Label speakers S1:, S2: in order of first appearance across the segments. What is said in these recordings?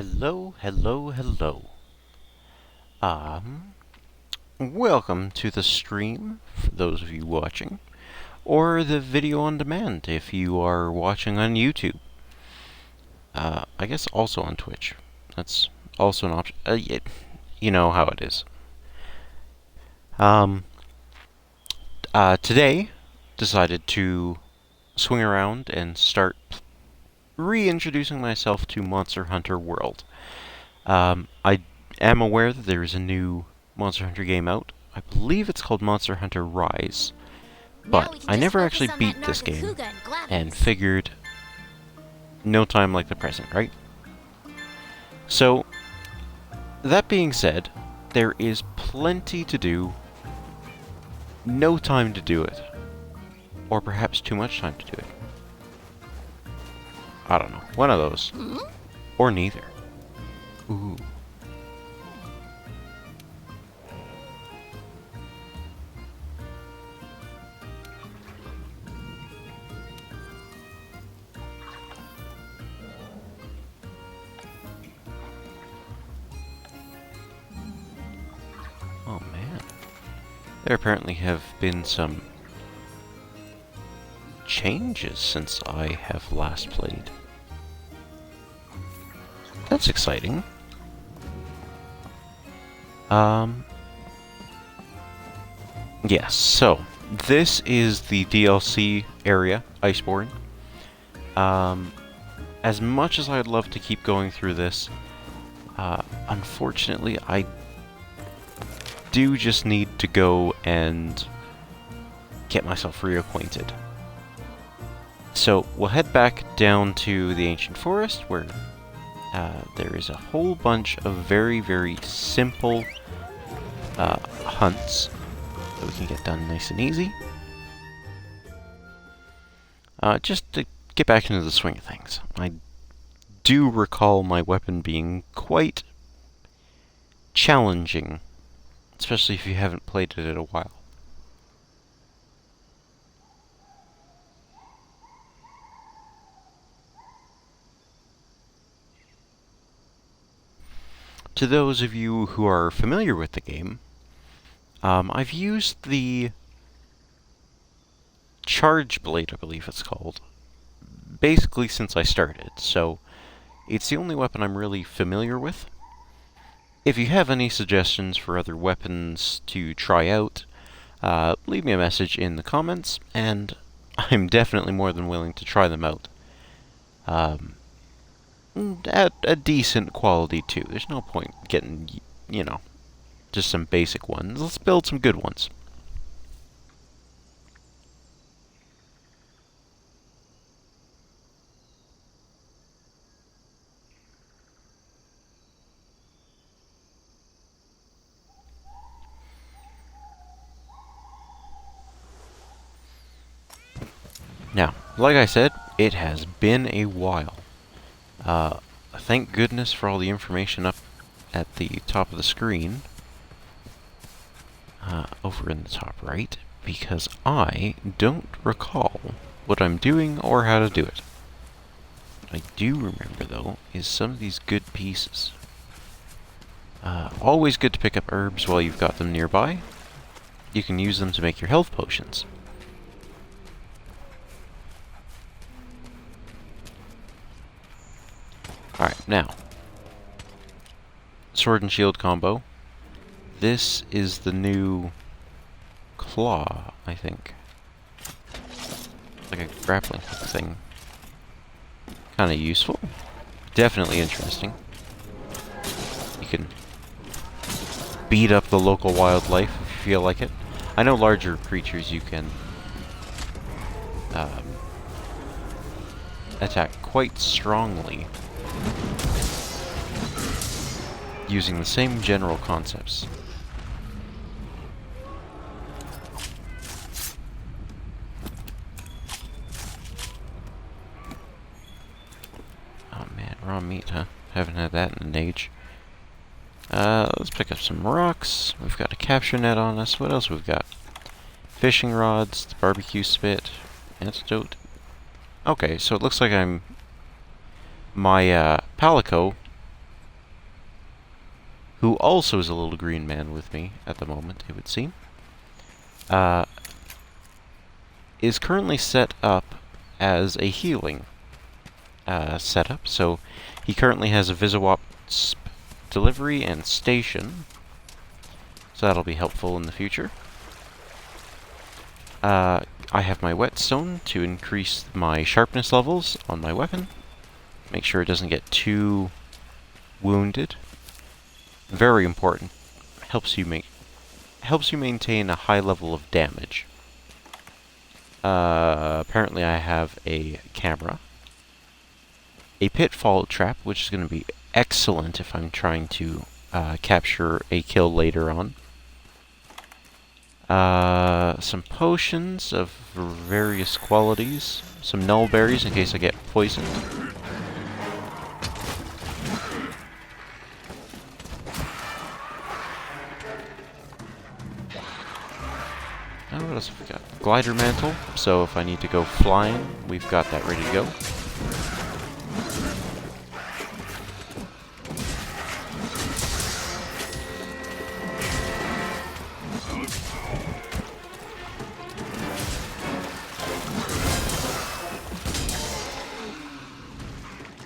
S1: Hello, hello, hello. Welcome to the stream, for those of you watching, or the video on demand if you are watching on YouTube. I guess also on Twitch. That's also an option. You know how it is. Today, decided to swing around and start reintroducing myself to Monster Hunter World. I am aware that there is a new Monster Hunter game out. I believe it's called Monster Hunter Rise. But I never actually beat this game, and figured no time like the present, right? So, that being said, there is plenty to do, no time to do it, or perhaps too much time to do it. I don't know, one of those. Or neither. Ooh. Oh man. There apparently have been some changes since I have last played. That's exciting. Yes, so this is the DLC area, Iceborne. As much as I'd love to keep going through this, unfortunately I do just need to go and get myself reacquainted. So we'll head back down to the ancient forest where there is a whole bunch of very, very simple hunts that we can get done nice and easy. Just to get back into the swing of things. I do recall my weapon being quite challenging, especially if you haven't played it in a while. To those of you who are familiar with the game, I've used the Charge Blade, I believe it's called, basically since I started, so it's the only weapon I'm really familiar with. If you have any suggestions for other weapons to try out, leave me a message in the comments, and I'm definitely more than willing to try them out. At a decent quality, too. There's no point getting, you know, just some basic ones. Let's build some good ones. Now, like I said, it has been a while. Thank goodness for all the information up at the top of the screen. Over in the top right, because I don't recall what I'm doing or how to do it. What I do remember, though, is some of these good pieces. Always good to pick up herbs while you've got them nearby. You can use them to make your health potions. Alright, now. Sword and shield combo. This is the new claw, I think. Like a grappling hook thing. Kinda useful. Definitely interesting. You can beat up the local wildlife if you feel like it. I know larger creatures you can attack quite strongly using the same general concepts. Oh man, raw meat, huh? Haven't had that in an age. Let's pick up some rocks. We've got a capture net on us. What else we've got? Fishing rods, the barbecue spit, antidote. Okay, so it looks like my Palico who also is a little green man with me at the moment, it would seem, uh, is currently set up as a healing setup. So he currently has a Visawasp delivery and station, so that'll be helpful in the future. I have my whetstone to increase my sharpness levels on my weapon. Make sure it doesn't get too wounded. Very important. Helps you maintain a high level of damage. Apparently I have a camera. A pitfall trap, which is going to be excellent if I'm trying to capture a kill later on. Some potions of various qualities. Some null berries in case I get poisoned. Oh, what else have we got? Glider mantle, so if I need to go flying, we've got that ready to go.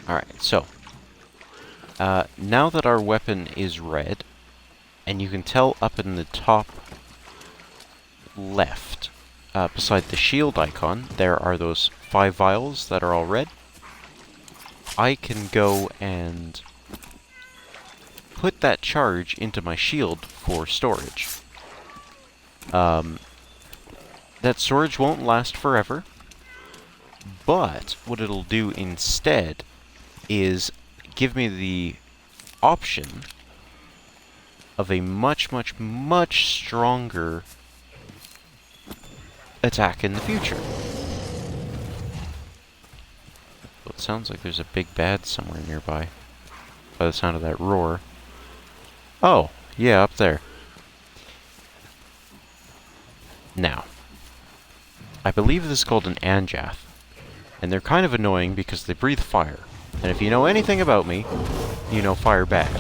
S1: Alright, so, now that our weapon is red, and you can tell up in the top left, beside the shield icon, there are those 5 vials that are all red. I can go and put that charge into my shield for storage. That storage won't last forever, but what it'll do instead is give me the option of a much stronger attack in the future. Well, it sounds like there's a big bad somewhere nearby, by the sound of that roar. Oh, yeah, up there. Now, I believe this is called an Anjath, and they're kind of annoying because they breathe fire. And if you know anything about me, you know fire bad.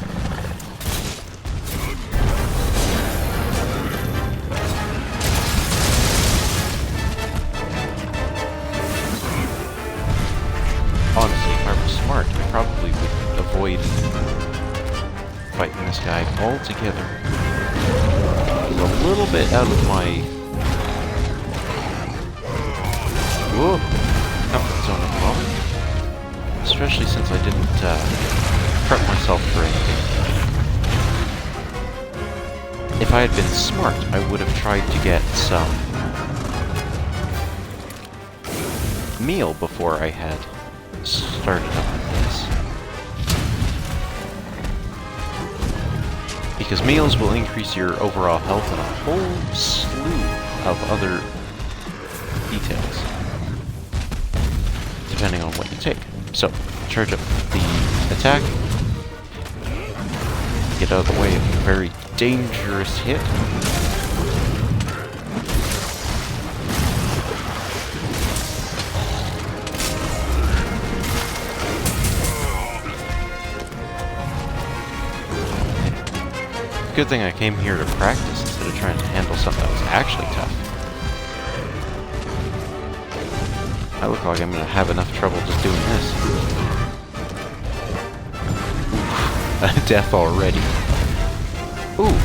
S1: Honestly, if I were smart, I probably would avoid fighting this guy altogether. He's a little bit out of my comfort zone at the moment. Especially since I didn't prep myself for anything. If I had been smart, I would have tried to get some meal before I had started up with this. Because meals will increase your overall health and a whole slew of other details, depending on what you take. So, charge up the attack. Get out of the way of a very dangerous hit. Good thing I came here to practice instead of trying to handle something that was actually tough. I look like I'm going to have enough trouble just doing this. Death already. Ooh.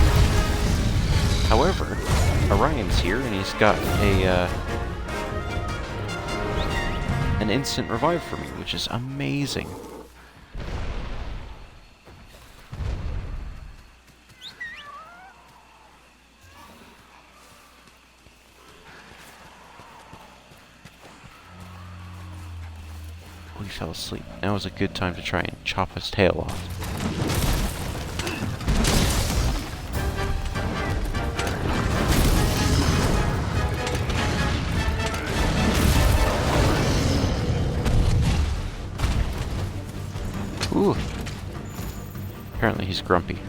S1: However, Orion's here and he's got a an instant revive for me, which is amazing. He fell asleep. Now is a good time to try and chop his tail off. Ooh. Apparently he's grumpy.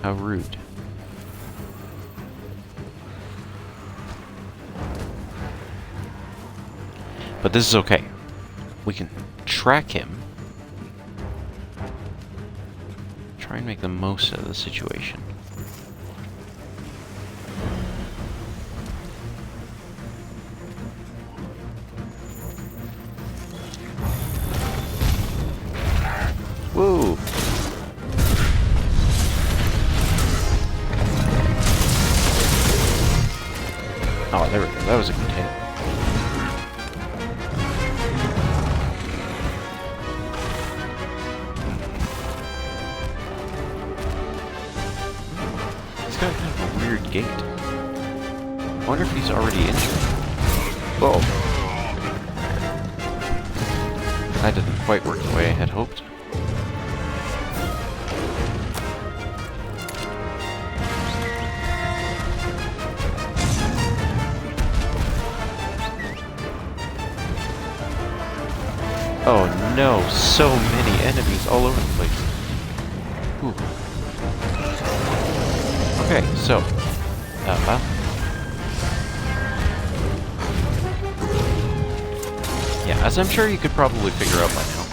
S1: How rude. But this is okay. We can track him. Try and make the most of the situation. Whoa! Oh, there we go. That was a good hit. He's got kind of a weird gait. I wonder if he's already injured. Whoa. That didn't quite work the way I had hoped. Oh no, so many enemies all over the place. Ooh. Okay, so, yeah, as I'm sure you could probably figure out by now,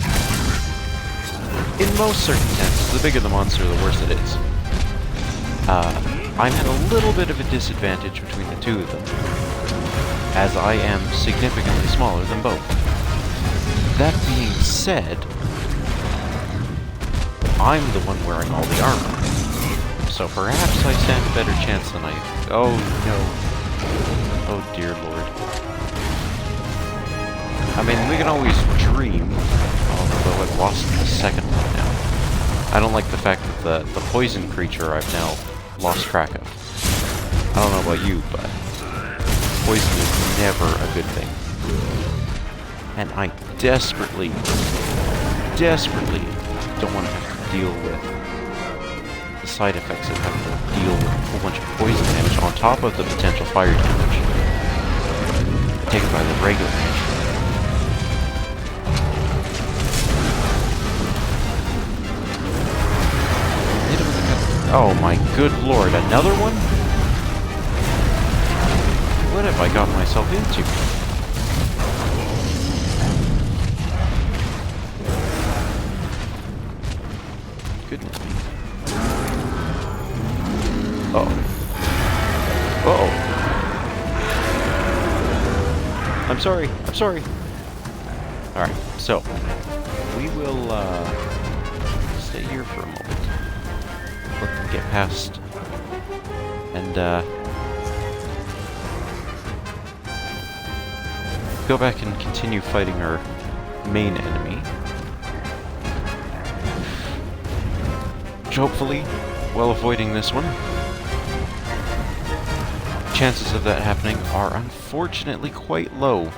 S1: in most circumstances, the bigger the monster, the worse it is. I'm at a little bit of a disadvantage between the two of them, as I am significantly smaller than both. That being said, I'm the one wearing all the armor, so perhaps I stand a better chance than I... Oh no. Oh dear lord. I mean, we can always dream, although I've lost the second one now. I don't like the fact that the poison creature I've now lost track of. I don't know about you, but poison is never a good thing. And I desperately don't want to have to deal with the side effects of having to deal with a whole bunch of poison damage on top of the potential fire damage taken by the regular damage. Oh my good lord, another one? What have I gotten myself into? Goodness me. Uh-oh. Uh-oh. I'm sorry. I'm sorry. Alright, so we will stay here for a moment. Let them get past and go back and continue fighting our main enemy. Hopefully, while avoiding this one. Chances of that happening are unfortunately quite low,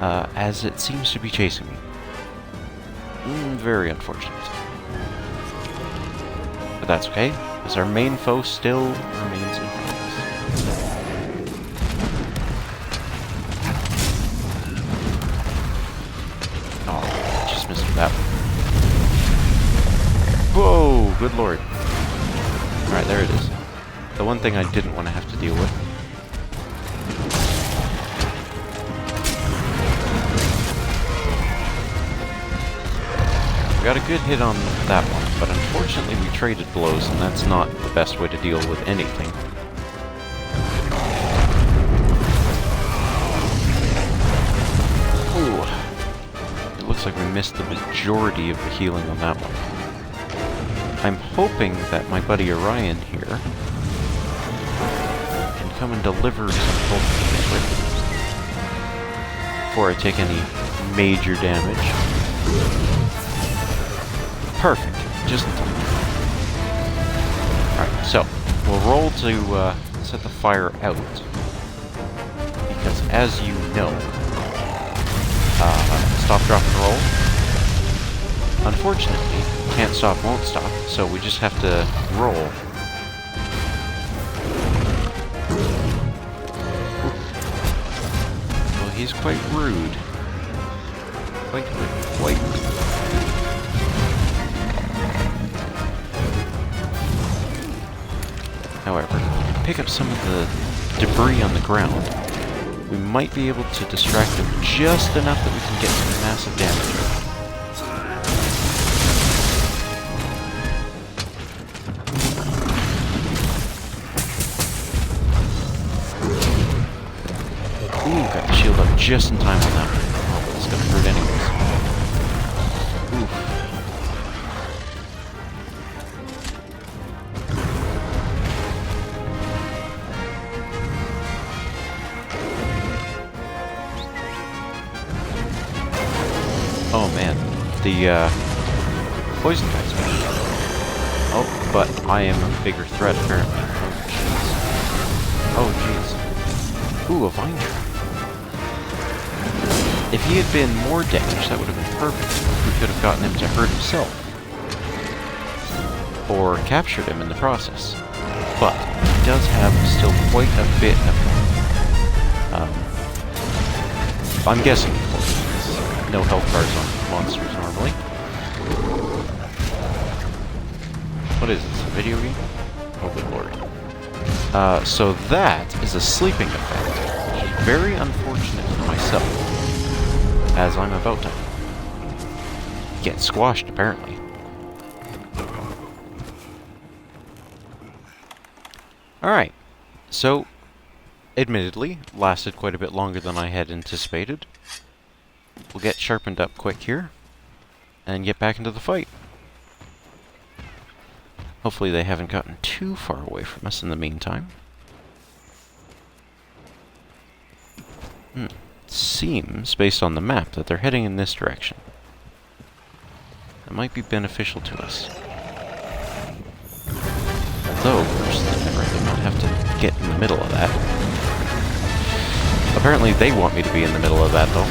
S1: as it seems to be chasing me. Very unfortunate. But that's okay, because our main foe still remains in front of us. Oh, just missed that one. Whoa, good lord. Alright, there it is. The one thing I didn't want to have to deal with. We got a good hit on that one, but unfortunately we traded blows, and that's not the best way to deal with anything. Ooh. It looks like we missed the majority of the healing on that one. I'm hoping that my buddy Orion here can come and deliver some health before I take any major damage. Perfect. Just in time. Alright, so we'll roll to set the fire out. Because as you know, stop, drop, and roll. Unfortunately, can't stop, won't stop, so we just have to roll. Well, he's quite rude. Quite rude. Quite rude. However, if we pick up some of the debris on the ground, we might be able to distract him just enough that we can get some massive damage. just in time on that one. Oh, it's gonna hurt anyways. Oof. Oh man, the poison guy's back. Oh, but I am a bigger threat apparently. Oh jeez. Ooh, a vine trap. If he had been more damaged, that would have been perfect. We could have gotten him to hurt himself. Or captured him in the process. But he does have still quite a bit of... I'm guessing no health bars on monsters normally. What is this, a video game? Oh good lord. So that is a sleeping effect, which is very unfortunate for myself, as I'm about to get squashed, apparently. Alright, so, admittedly, lasted quite a bit longer than I had anticipated. We'll get sharpened up quick here, and get back into the fight. Hopefully they haven't gotten too far away from us in the meantime. Seems, based on the map, that they're heading in this direction. That might be beneficial to us. Although, personally, I'd rather not have to get in the middle of that. Apparently they want me to be in the middle of that, though.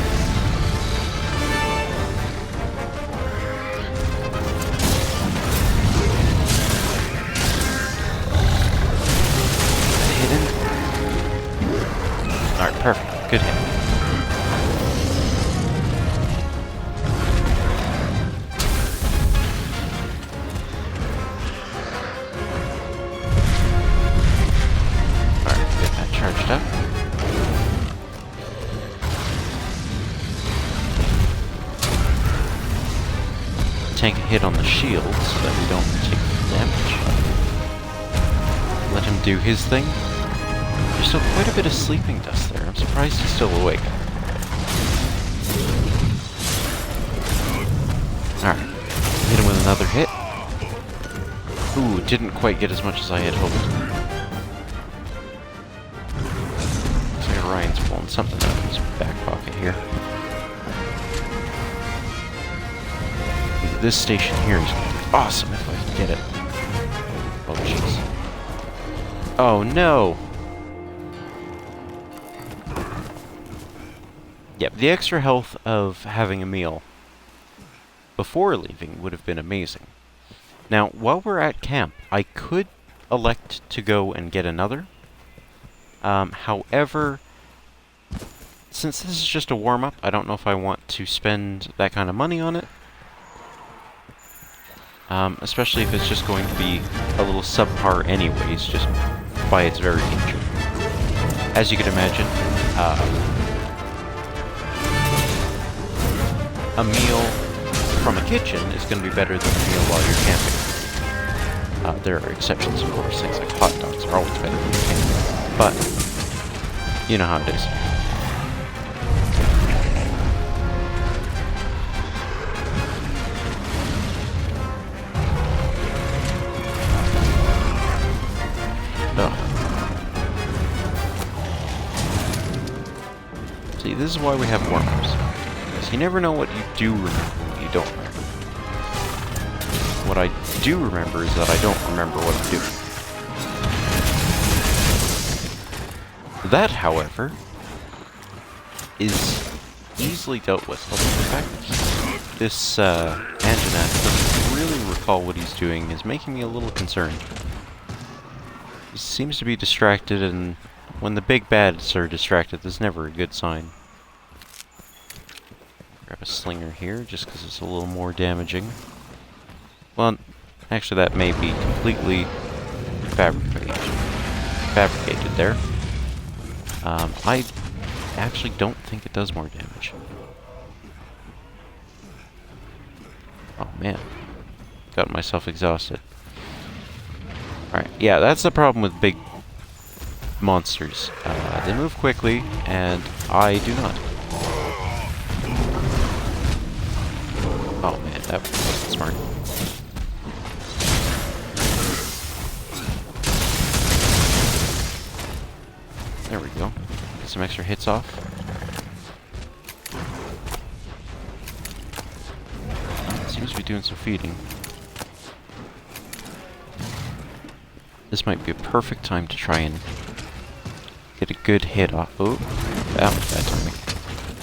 S1: Alright, perfect. Good hit. Alright, get that charged up. Tank a hit on the shield so that we don't take damage. Let him do his thing. There's still quite a bit of sleeping dust there. I'm surprised he's still awake. Alright. Hit him with another hit. Ooh, didn't quite get as much as I had hoped. Looks like Ryan's pulling something out of his back pocket here. This station here is going to be awesome if I can get it. Oh, jeez. Oh, no! Yep, the extra health of having a meal before leaving would have been amazing. Now, while we're at camp, I could elect to go and get another. However, since this is just a warm-up, I don't know if I want to spend that kind of money on it. Especially if it's just going to be a little subpar anyways, just by its very nature. As you can imagine, a meal from a kitchen is going to be better than a meal while you're camping. There are exceptions, of course. Things like hot dogs are always better than camping. But, you know how it is. See, this is why we have warm-ups. Because you never know what you do remember and what you don't remember. What I do remember is that I don't remember what I'm doing. That, however, is easily dealt with. Although the fact that this Anjanath doesn't really recall what he's doing is making me a little concerned. He seems to be distracted, and when the big bads are distracted, that's never a good sign. Grab a slinger here, just because it's a little more damaging. Well, actually that may be completely fabricated there. I actually don't think it does more damage. Oh man, got myself exhausted. Alright, yeah, that's the problem with big monsters. They move quickly, and I do not. that wasn't smart. There we go. Get some extra hits off. Seems to be doing some feeding. This might be a perfect time to try and get a good hit off. Oh, that was bad timing.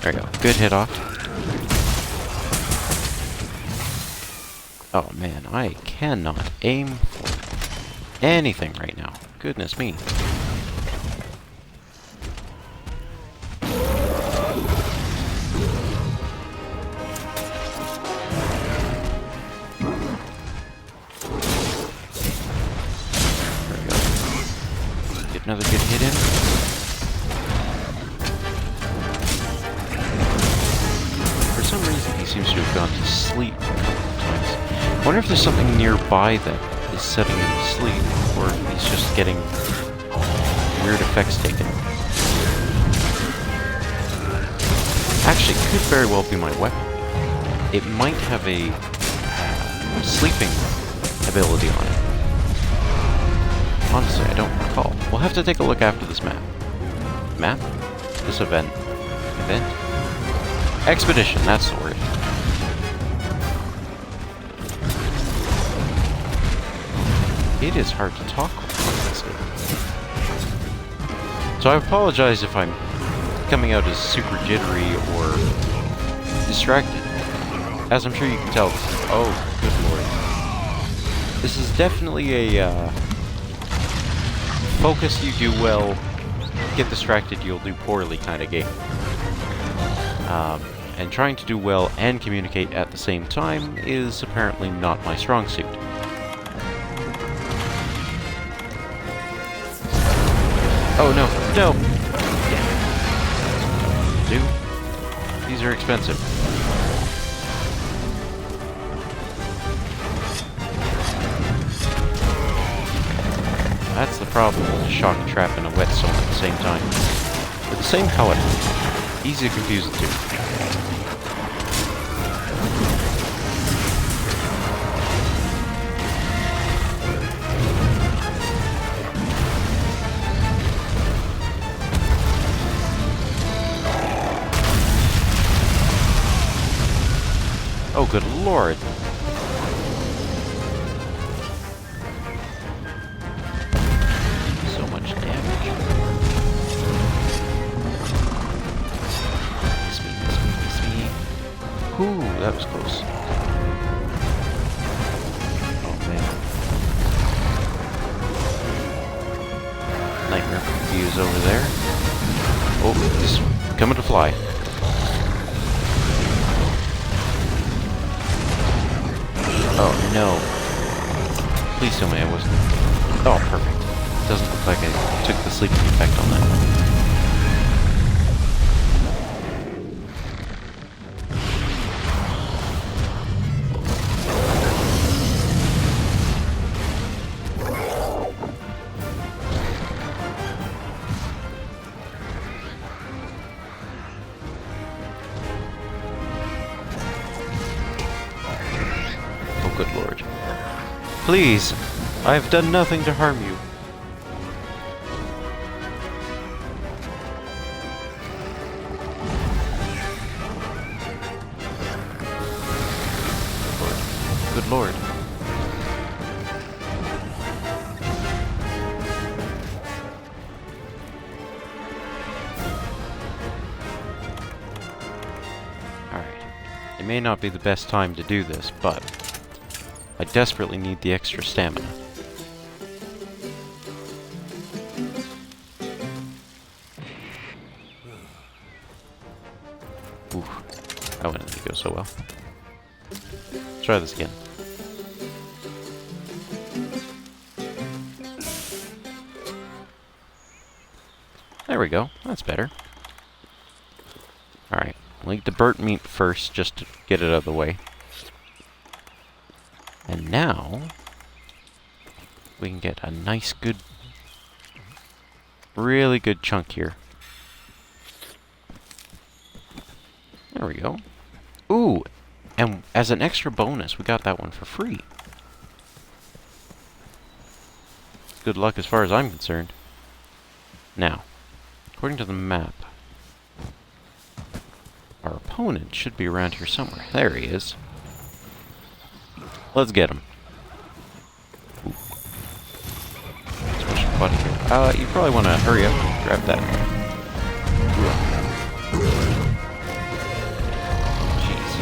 S1: There we go. Good hit off. Oh man, I cannot aim for anything right now. Goodness me. Another good hit in. For some reason, he seems to have gone to sleep a couple of times. I wonder if there's something nearby that is setting him to sleep, or if he's just getting weird effects taken. Actually, it could very well be my weapon. It might have a sleeping ability on it. Honestly, I don't recall. We'll have to take a look after this map. Map? This event. Event? Expedition, that's the word. It is hard to talk on this game. So I apologize if I'm coming out as super jittery or distracted. As I'm sure you can tell, this is... Oh, good lord. This is definitely a, focus, you do well, get distracted, you'll do poorly kind of game. And trying to do well and communicate at the same time is apparently not my strong suit. Oh no, no! Damn it. These are expensive. That's the problem with a shock trap and a whetstone at the same time. They're the same color. Easy to confuse the two. Oh, good lord. Ooh, that was close. Oh man. Nightmare Confuse over there. Oh, he's coming to fly. Oh no. Please tell me I wasn't. Oh, perfect. Doesn't look like I took the sleeping effect on that. Good lord. Please! I have done nothing to harm you. Good lord. Alright. It may not be the best time to do this, but I desperately need the extra stamina. Ooh, that one didn't go so well. Let's try this again. There we go, that's better. Alright, I'll eat the burnt meat first, just to get it out of the way. And now, we can get a nice, good, really good chunk here. There we go. Ooh, And as an extra bonus, we got that one for free. Good luck as far as I'm concerned. Now, according to the map, our opponent should be around here somewhere. There he is. Let's get him. Ooh. Special body here. You probably want to hurry up and grab that. Jeez.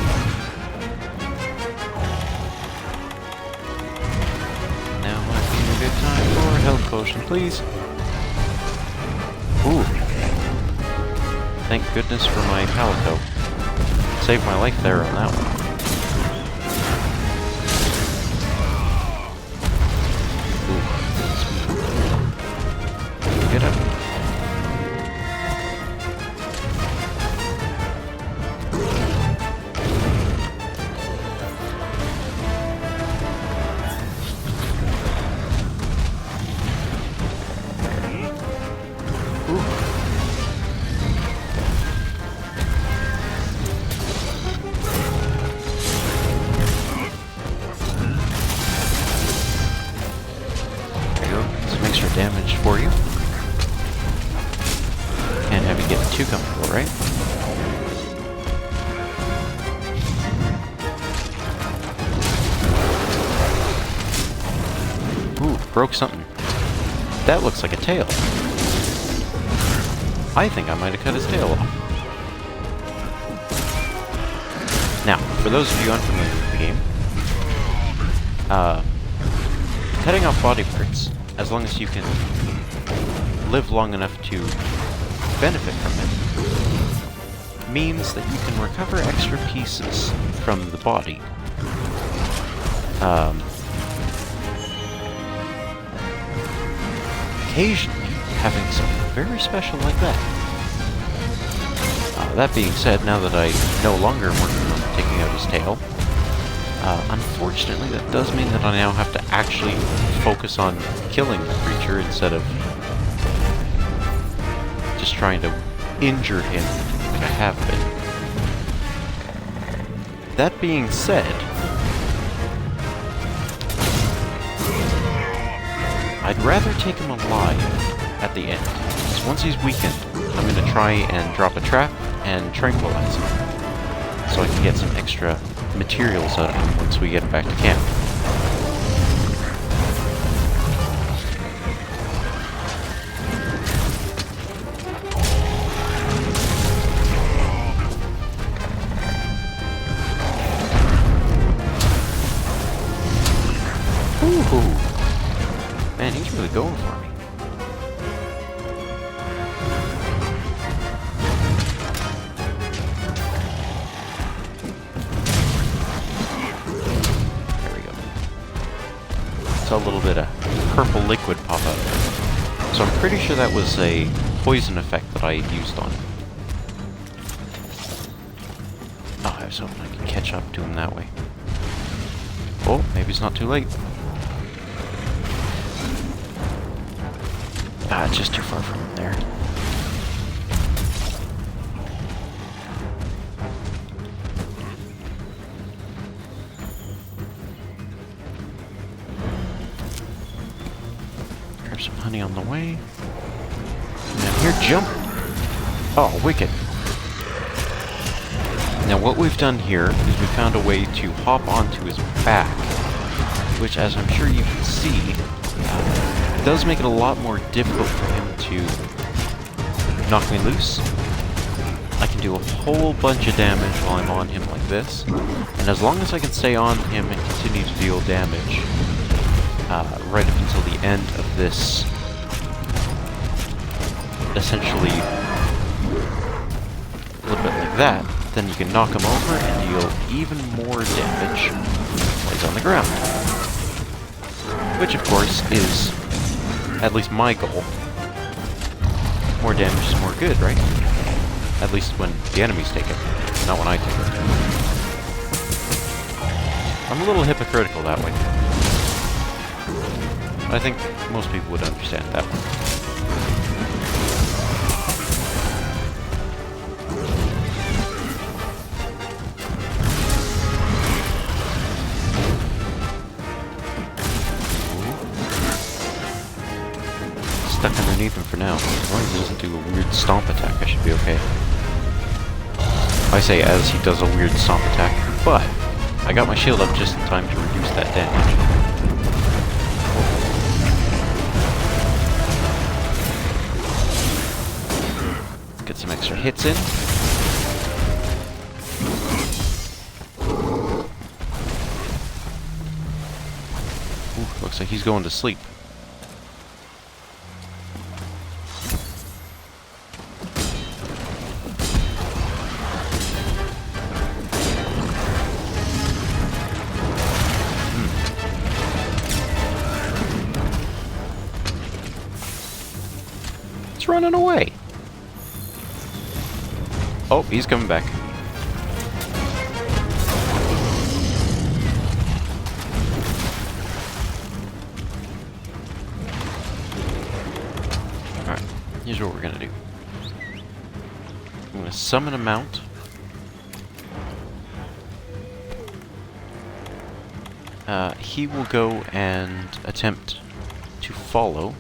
S1: Now might be a good time for a health potion, please. Ooh. Thank goodness for my palico. Saved my life there on that one. Ooh. Get up. Damage for you. Can't have you get too comfortable, right? Ooh, broke something. That looks like a tail. I think I might have cut his tail off. Now, for those of you unfamiliar with the game, cutting off body parts, as long as you can live long enough to benefit from it, means that you can recover extra pieces from the body. Occasionally, having something very special like that. That being said, now that I no longer am working on taking out his tail, unfortunately, that does mean that I now have to actually focus on killing the creature instead of just trying to injure him like I have been. That being said, I'd rather take him alive at the end. So once he's weakened, I'm going to try and drop a trap and tranquilize him, so I can get some extra materials out of him once we get him back to camp. Ooh. Man, he's really going for me. A little bit of purple liquid pop out. So I'm pretty sure that was a poison effect that I used on him. Oh, I was hoping I could catch up to him that way. Oh, maybe it's not too late. It's just too far from him there. Some honey on the way. And here, jump! Oh, wicked. Now what we've done here is we found a way to hop onto his back, which, as I'm sure you can see, does make it a lot more difficult for him to knock me loose. I can do a whole bunch of damage while I'm on him like this, and as long as I can stay on him and continue to deal damage, right up until the end of this, essentially a little bit like that, then you can knock him over and deal even more damage while he's on the ground. Which, of course, is at least my goal. More damage is more good, right? At least when the enemies take it, not when I take it. I'm a little hypocritical that way. I think most people would understand that one. stuck underneath him for now. As long as he doesn't do a weird stomp attack, I should be okay. I say as he does a weird stomp attack, but I got my shield up just in time to reduce that damage. Get some extra hits in. Ooh, looks like he's going to sleep. It's running away. Oh, he's coming back. Alright, here's what we're gonna do. I'm gonna summon a mount. He will go and attempt to follow.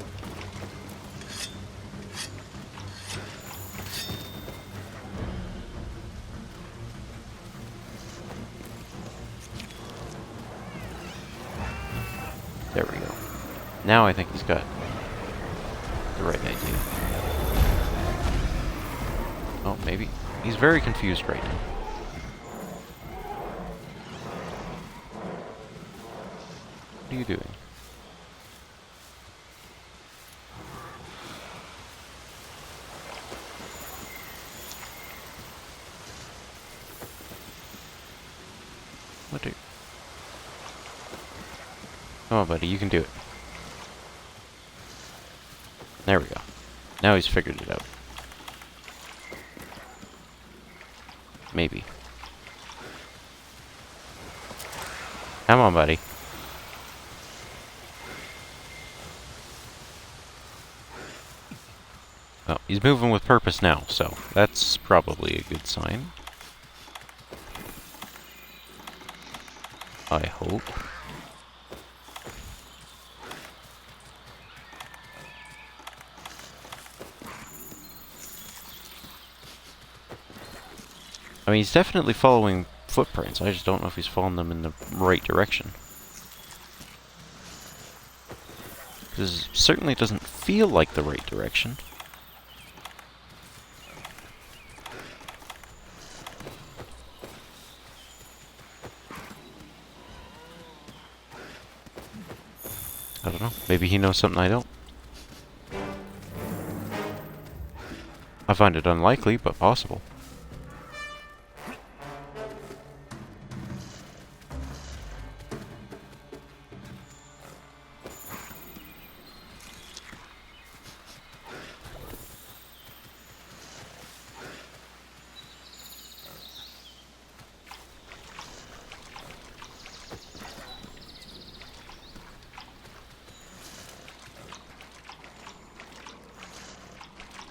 S1: There we go. Now I think he's got the right idea. Oh, maybe. He's very confused right now. What are you doing? What do? Come on, buddy, you can do it. There we go. Now he's figured it out. Maybe. Come on, buddy. Oh, he's moving with purpose now, so that's probably a good sign. I hope. I mean, he's definitely following footprints. I just don't know if he's following them in the right direction. Because it certainly doesn't feel like the right direction. I don't know. Maybe he knows something I don't. I find it unlikely, but possible.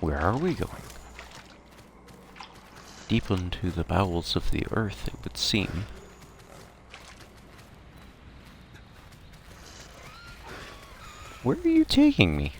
S1: Where are we going? Deep into the bowels of the earth, it would seem. Where are you taking me?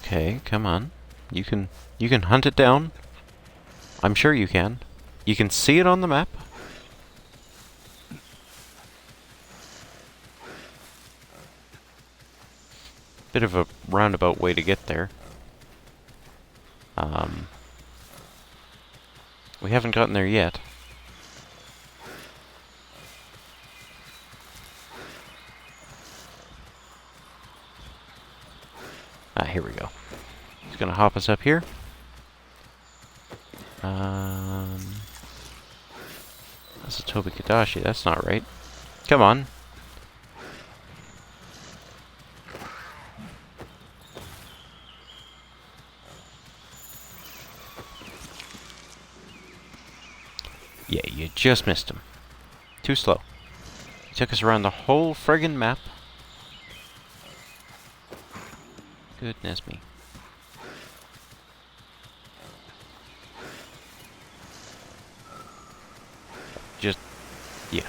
S1: Okay, come on. You can hunt it down. I'm sure you can. You can see it on the map. Bit of a roundabout way to get there. We haven't gotten there yet. Ah, here we go. He's gonna hop us up here. That's a Tobi Kadashi. That's not right. Come on. Yeah, you just missed him. Too slow. He took us around the whole friggin' map. Goodness me. Just, yeah.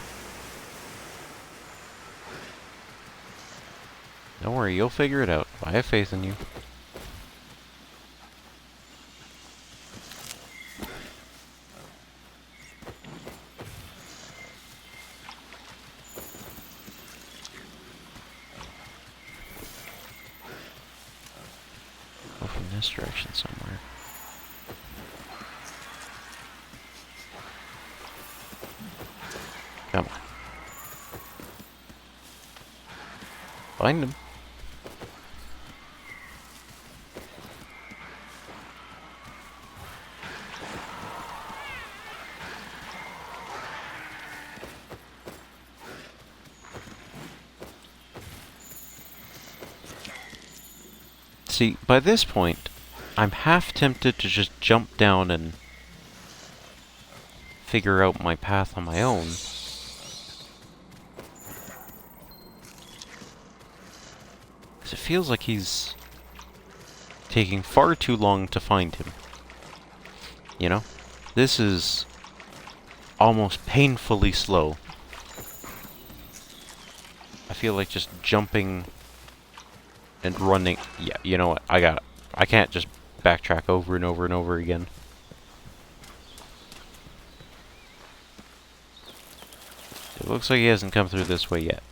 S1: Don't worry, you'll figure it out. I have faith in you. Go from this direction somewhere. Come on. Find him. See, by this point, I'm half tempted to just jump down and figure out my path on my own. Because it feels like he's taking far too long to find him. You know? This is almost painfully slow. I feel like just jumping and running. Yeah, you know what? I got it. I can't just backtrack over and over and over again. It looks like he hasn't come through this way yet.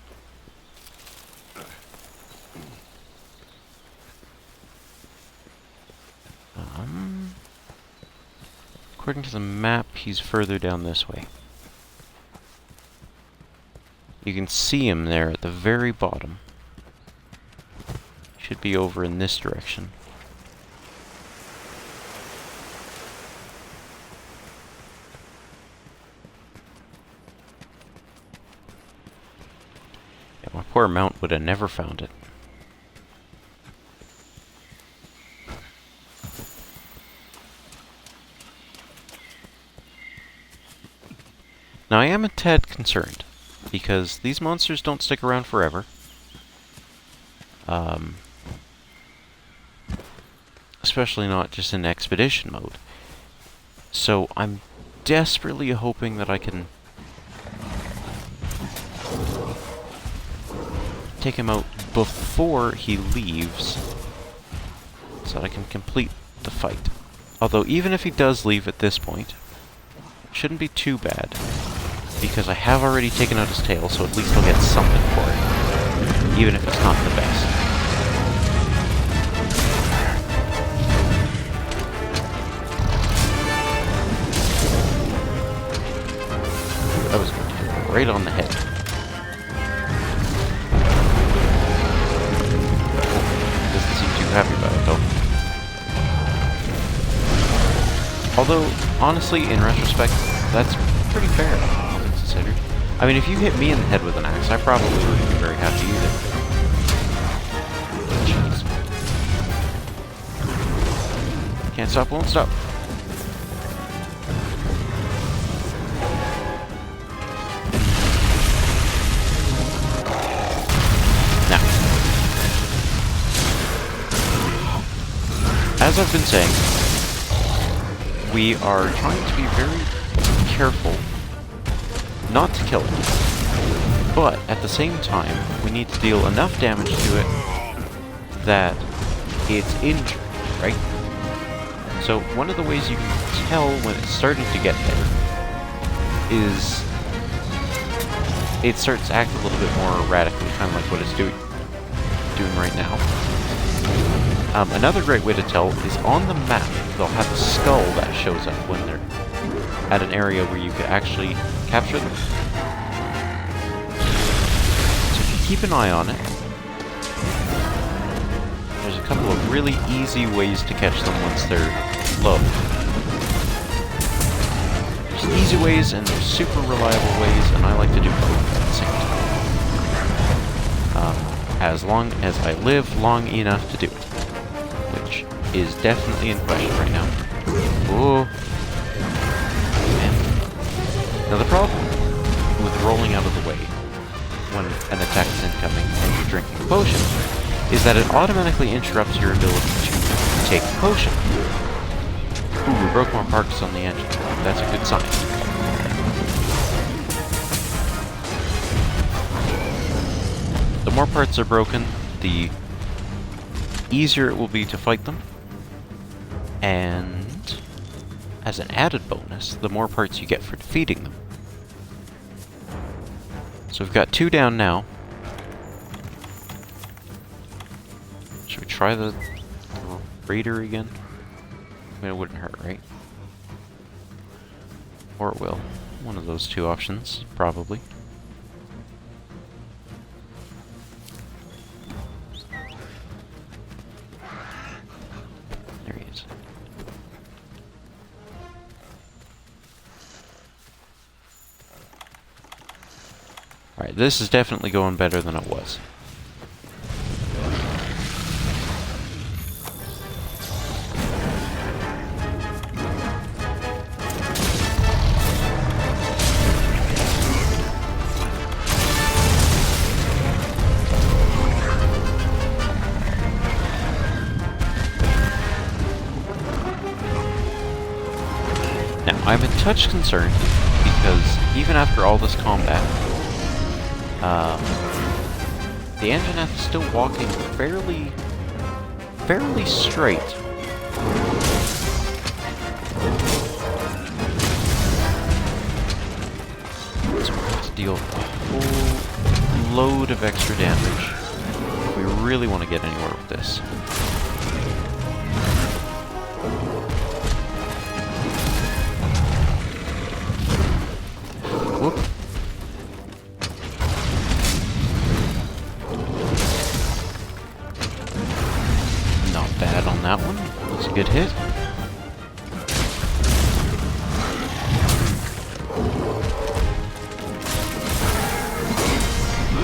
S1: According to the map, he's further down this way. You can see him there at the very bottom. Should be over in this direction. Yeah, my poor mount would have never found it. Now I am a tad concerned, because these monsters don't stick around forever. Especially not just in expedition mode. So I'm desperately hoping that I can take him out before he leaves, so that I can complete the fight. Although even if he does leave at this point, it shouldn't be too bad, because I have already taken out his tail, so at least I'll get something for it, even if it's not the best. That was right on the head. Doesn't seem too happy about it, though. Although, honestly, in retrospect, that's pretty fair, all things considered. I mean, if you hit me in the head with an axe, I probably wouldn't be very happy either. Jeez. Can't stop, won't stop. As I've been saying, we are trying to be very careful not to kill it, but at the same time, we need to deal enough damage to it that it's injured, right? So one of the ways you can tell when it's starting to get there is it starts to act a little bit more erratically, kind of like what it's doing right now. Another great way to tell is on the map, they'll have a skull that shows up when they're at an area where you could actually capture them. So if you keep an eye on it, there's a couple of really easy ways to catch them once they're low. There's easy ways and there's super reliable ways, and I like to do both at the same time. As long as I live long enough to do it. Which is definitely in question right now. Oh. Man. Now the problem with rolling out of the way when an attack is incoming and you're drinking a potion is that it automatically interrupts your ability to take the potion. Ooh, we broke more parts on the engine. That's a good sign. The more parts are broken, the easier it will be to fight them. And as an added bonus, the more parts you get for defeating them. So we've got 2 down now. Should we try the raider again? I mean, it wouldn't hurt, right? Or it will. One of those 2 options, probably. There he is. Alright, this is definitely going better than it was. Now, I'm a touch concerned because even after all this combat, the Anjanath is still walking fairly straight. So we have to deal with a whole load of extra damage if we really want to get anywhere with this. Whoop. Not bad on that one. That's a good hit.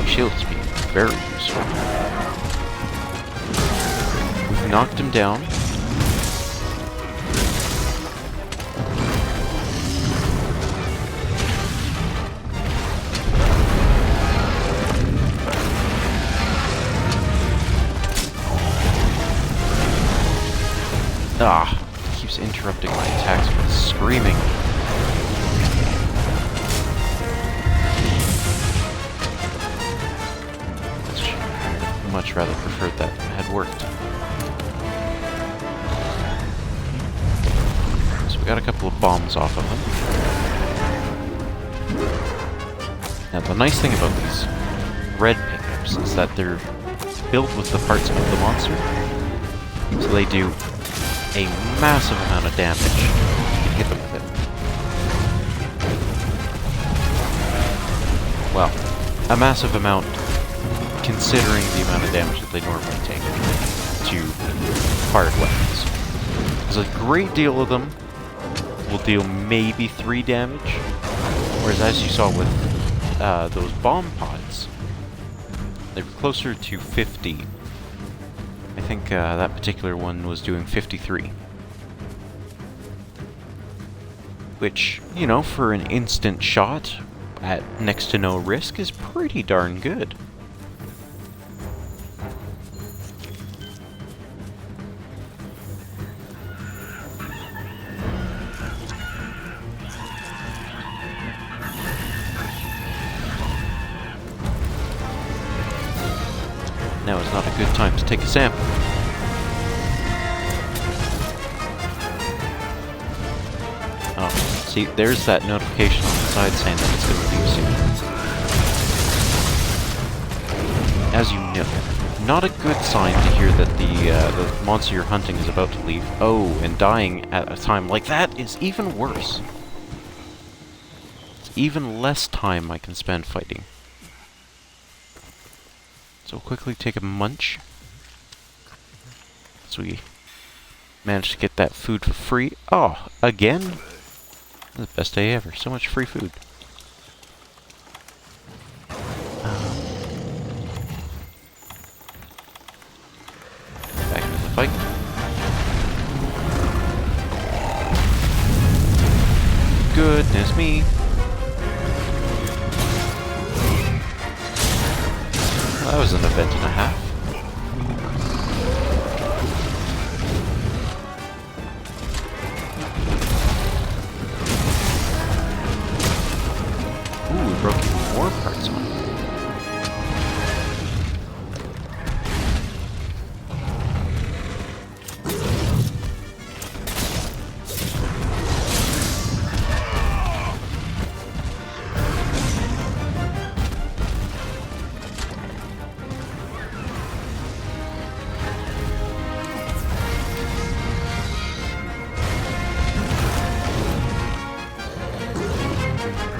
S1: Shield's being very useful. We've knocked him down. Ah, he keeps interrupting my attacks with screaming. I'd much rather preferred that had worked. So we got a couple of bombs off of him. Now the nice thing about these red pickups is that they're built with the parts of the monster. So they do a massive amount of damage. You can hit them with it. Well, a massive amount considering the amount of damage that they normally take to fired weapons. Because a great deal of them will deal maybe 3 damage, whereas as you saw with those bomb pods, they're closer to 50. I think that particular one was doing 53. Which, you know, for an instant shot at next to no risk is pretty darn good. Now is not a good time to take a sample. Oh, see, there's that notification on the side saying that it's going to leave soon. As you know, not a good sign to hear that the monster you're hunting is about to leave. Oh, and dying at a time like that is even worse. It's even less time I can spend fighting. So quickly take a munch. So we managed to get that food for free. Oh, again? The best day ever. So much free food. Back into the fight. Goodness me. That was an event and a half. Ooh, we broke even more parts on it.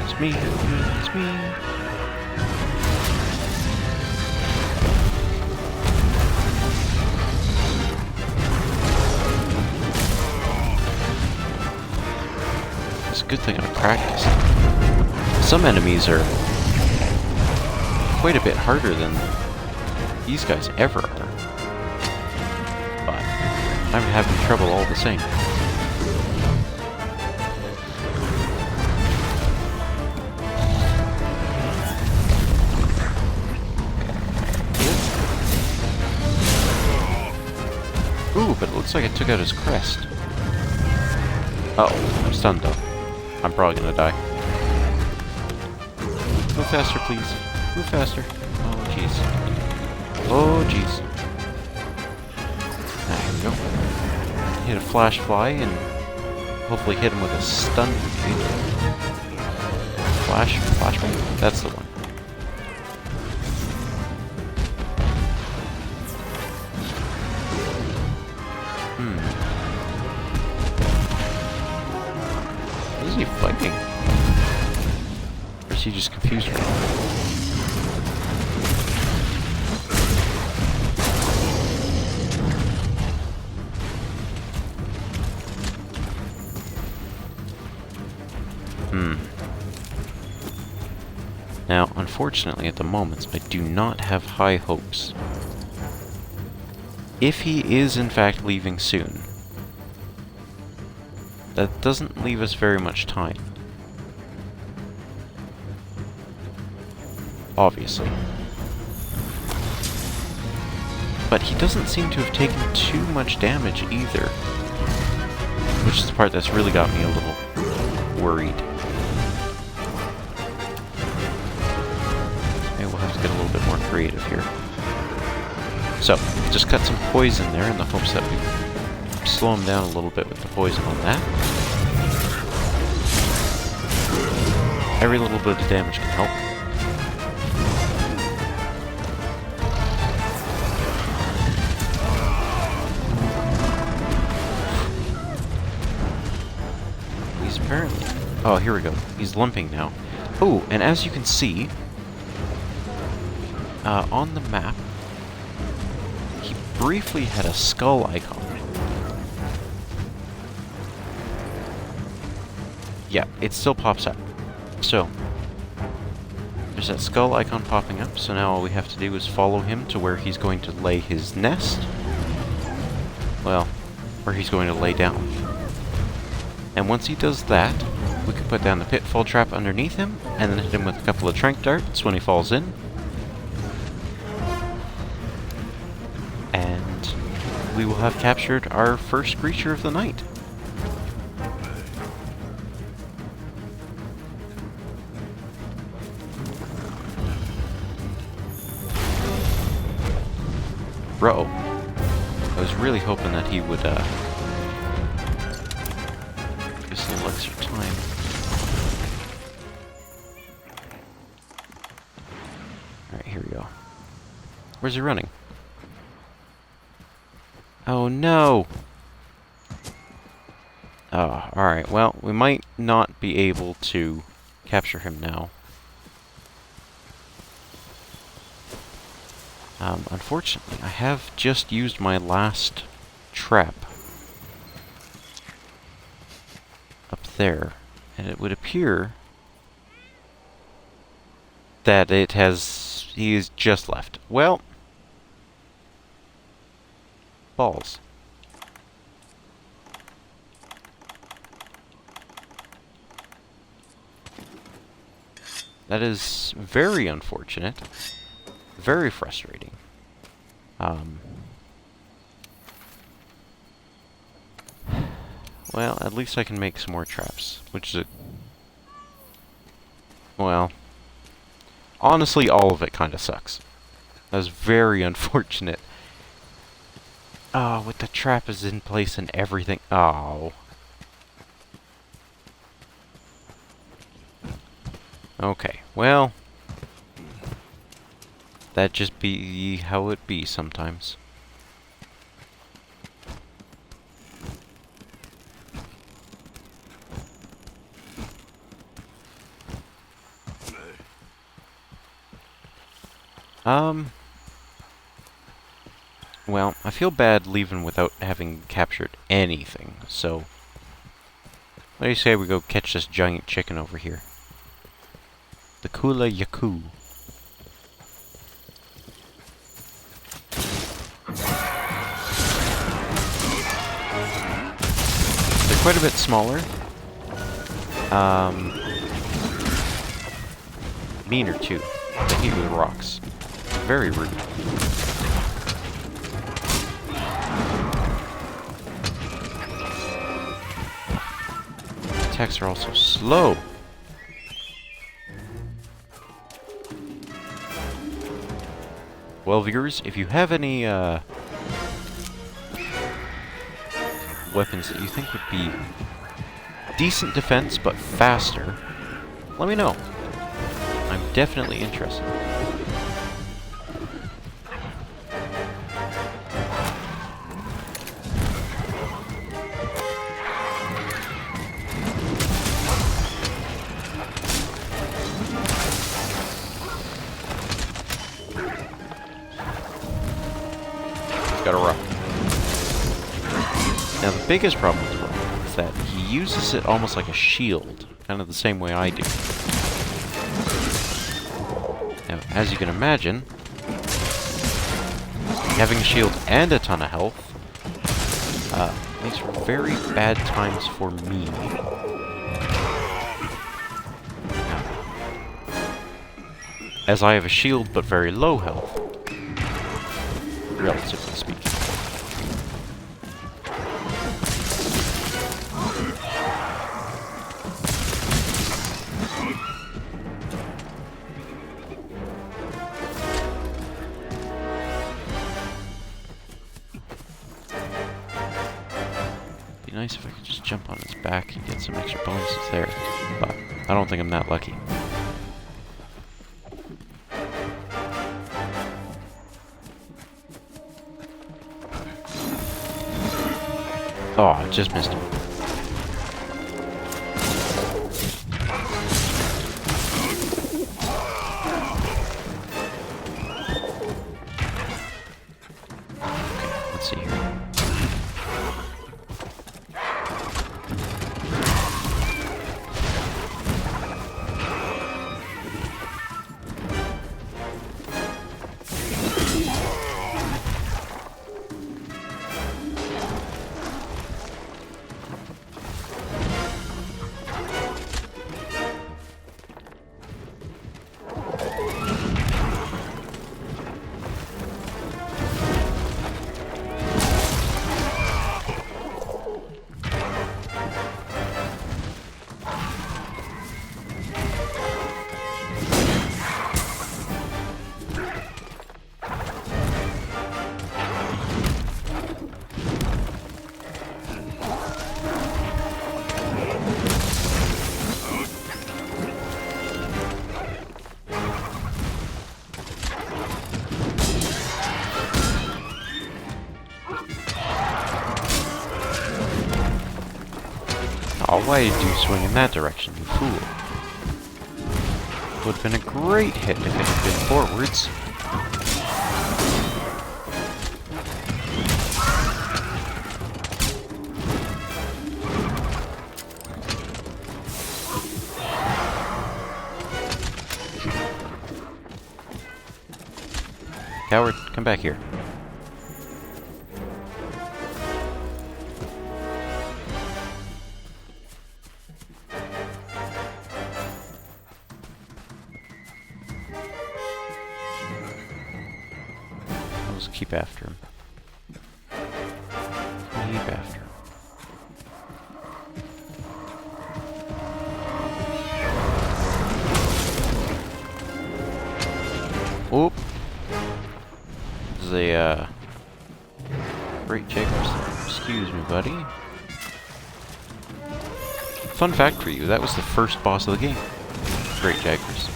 S1: It's me, it's me. It's a good thing I practiced. Some enemies are quite a bit harder than these guys ever are. But I'm having trouble all the same. Ooh, but it looks like it took out his crest. Uh-oh, I'm stunned though. I'm probably gonna die. Move faster, please. Move faster. Oh, jeez. Oh, jeez. There we go. Hit a flash fly and hopefully hit him with a stun grenade. Flashbang? That's the one. What is he fighting? Or is he just confused right now? Now, unfortunately, at the moment, I do not have high hopes. If he is in fact leaving soon, that doesn't leave us very much time. Obviously. But he doesn't seem to have taken too much damage either. Which is the part that's really got me a little worried. Maybe we'll have to get a little bit more creative here. So, just cut some poison there in the hopes that we slow him down a little bit with the poison on that. Every little bit of damage can help. He's apparently... Oh, here we go. He's limping now. Oh, and as you can see, on the map, he briefly had a skull icon. Yeah, it still pops up. So, there's that skull icon popping up, so now all we have to do is follow him to where he's going to lay his nest. Well, where he's going to lay down. And once he does that, we can put down the pitfall trap underneath him, and then hit him with a couple of trank darts when he falls in. And we will have captured our first creature of the night. Bro, I was really hoping that he would, give us a little extra time. Alright, here we go. Where's he running? Oh no! Oh, alright, well, we might not be able to capture him now. Unfortunately, I have just used my last trap up there, and it would appear that he is just left. Well, balls. That is very unfortunate. Very frustrating. Well, at least I can make some more traps, which is well, honestly, all of it kind of sucks. That's very unfortunate. Oh, with the trap is in place and everything. Oh. Okay, well, that just be how it be sometimes. Well, I feel bad leaving without having captured anything, so what do you say we go catch this giant chicken over here? The Kula Yaku. They're quite a bit smaller. Meaner too. They hit you with rocks. Very rude. Attacks are also slow. Well, viewers, if you have any weapons that you think would be decent defense but faster, let me know. I'm definitely interested. Got a rock. Now the biggest problem with the rock is that he uses it almost like a shield, kind of the same way I do. Now, as you can imagine, having a shield and a ton of health makes for very bad times for me. Now, as I have a shield but very low health, relatively speaking. Be nice if I could just jump on his back and get some extra bonuses there, but I don't think I'm that lucky. Oh, I just missed him. Okay, let's see here. Oh, why did you swing in that direction, you fool? Would have been a great hit if it had been forwards. Coward, come back here. Let's keep after him. Keep after him. Oop! There's a, great jaggers. Excuse me, buddy. Fun fact for you, that was the first boss of the game. Great jaggers.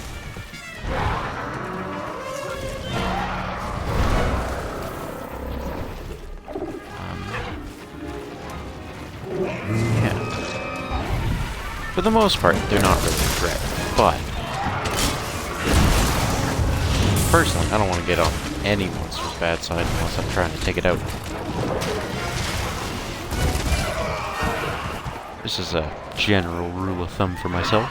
S1: Yeah. For the most part, they're not really a threat, but personally, I don't want to get on any monster's bad side unless I'm trying to take it out. This is a general rule of thumb for myself.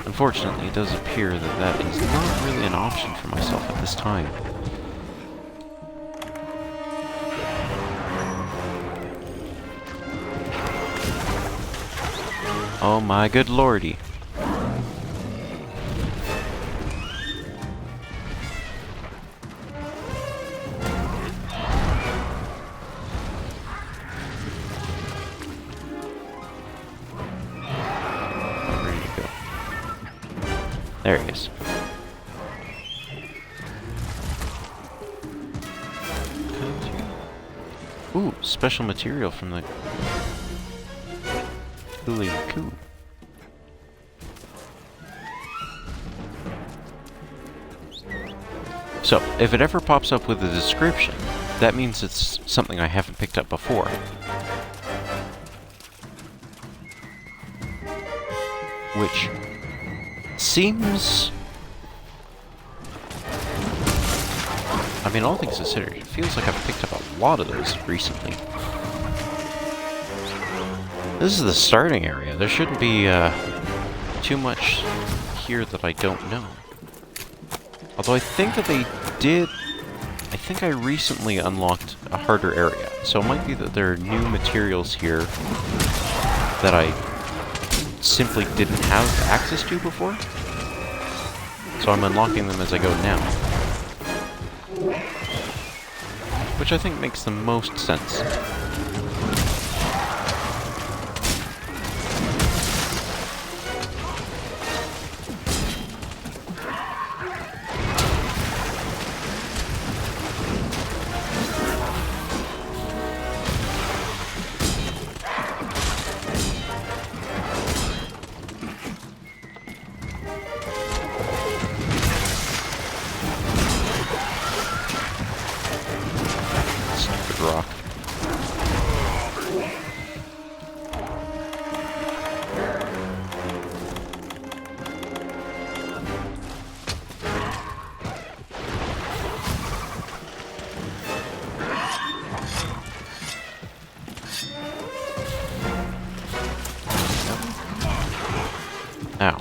S1: Unfortunately, it does appear that that is not really an option for myself at this time. Oh my good lordy. Where did he go? There he is. Ooh, special material from the Coup. So, if it ever pops up with a description, that means it's something I haven't picked up before. Which seems... I mean, all things considered, it feels like I've picked up a lot of those recently. This is the starting area. There shouldn't be too much here that I don't know. Although I think that they did... I think I recently unlocked a harder area. So it might be that there are new materials here that I simply didn't have access to before. So I'm unlocking them as I go now. Which I think makes the most sense. Rock. Ow.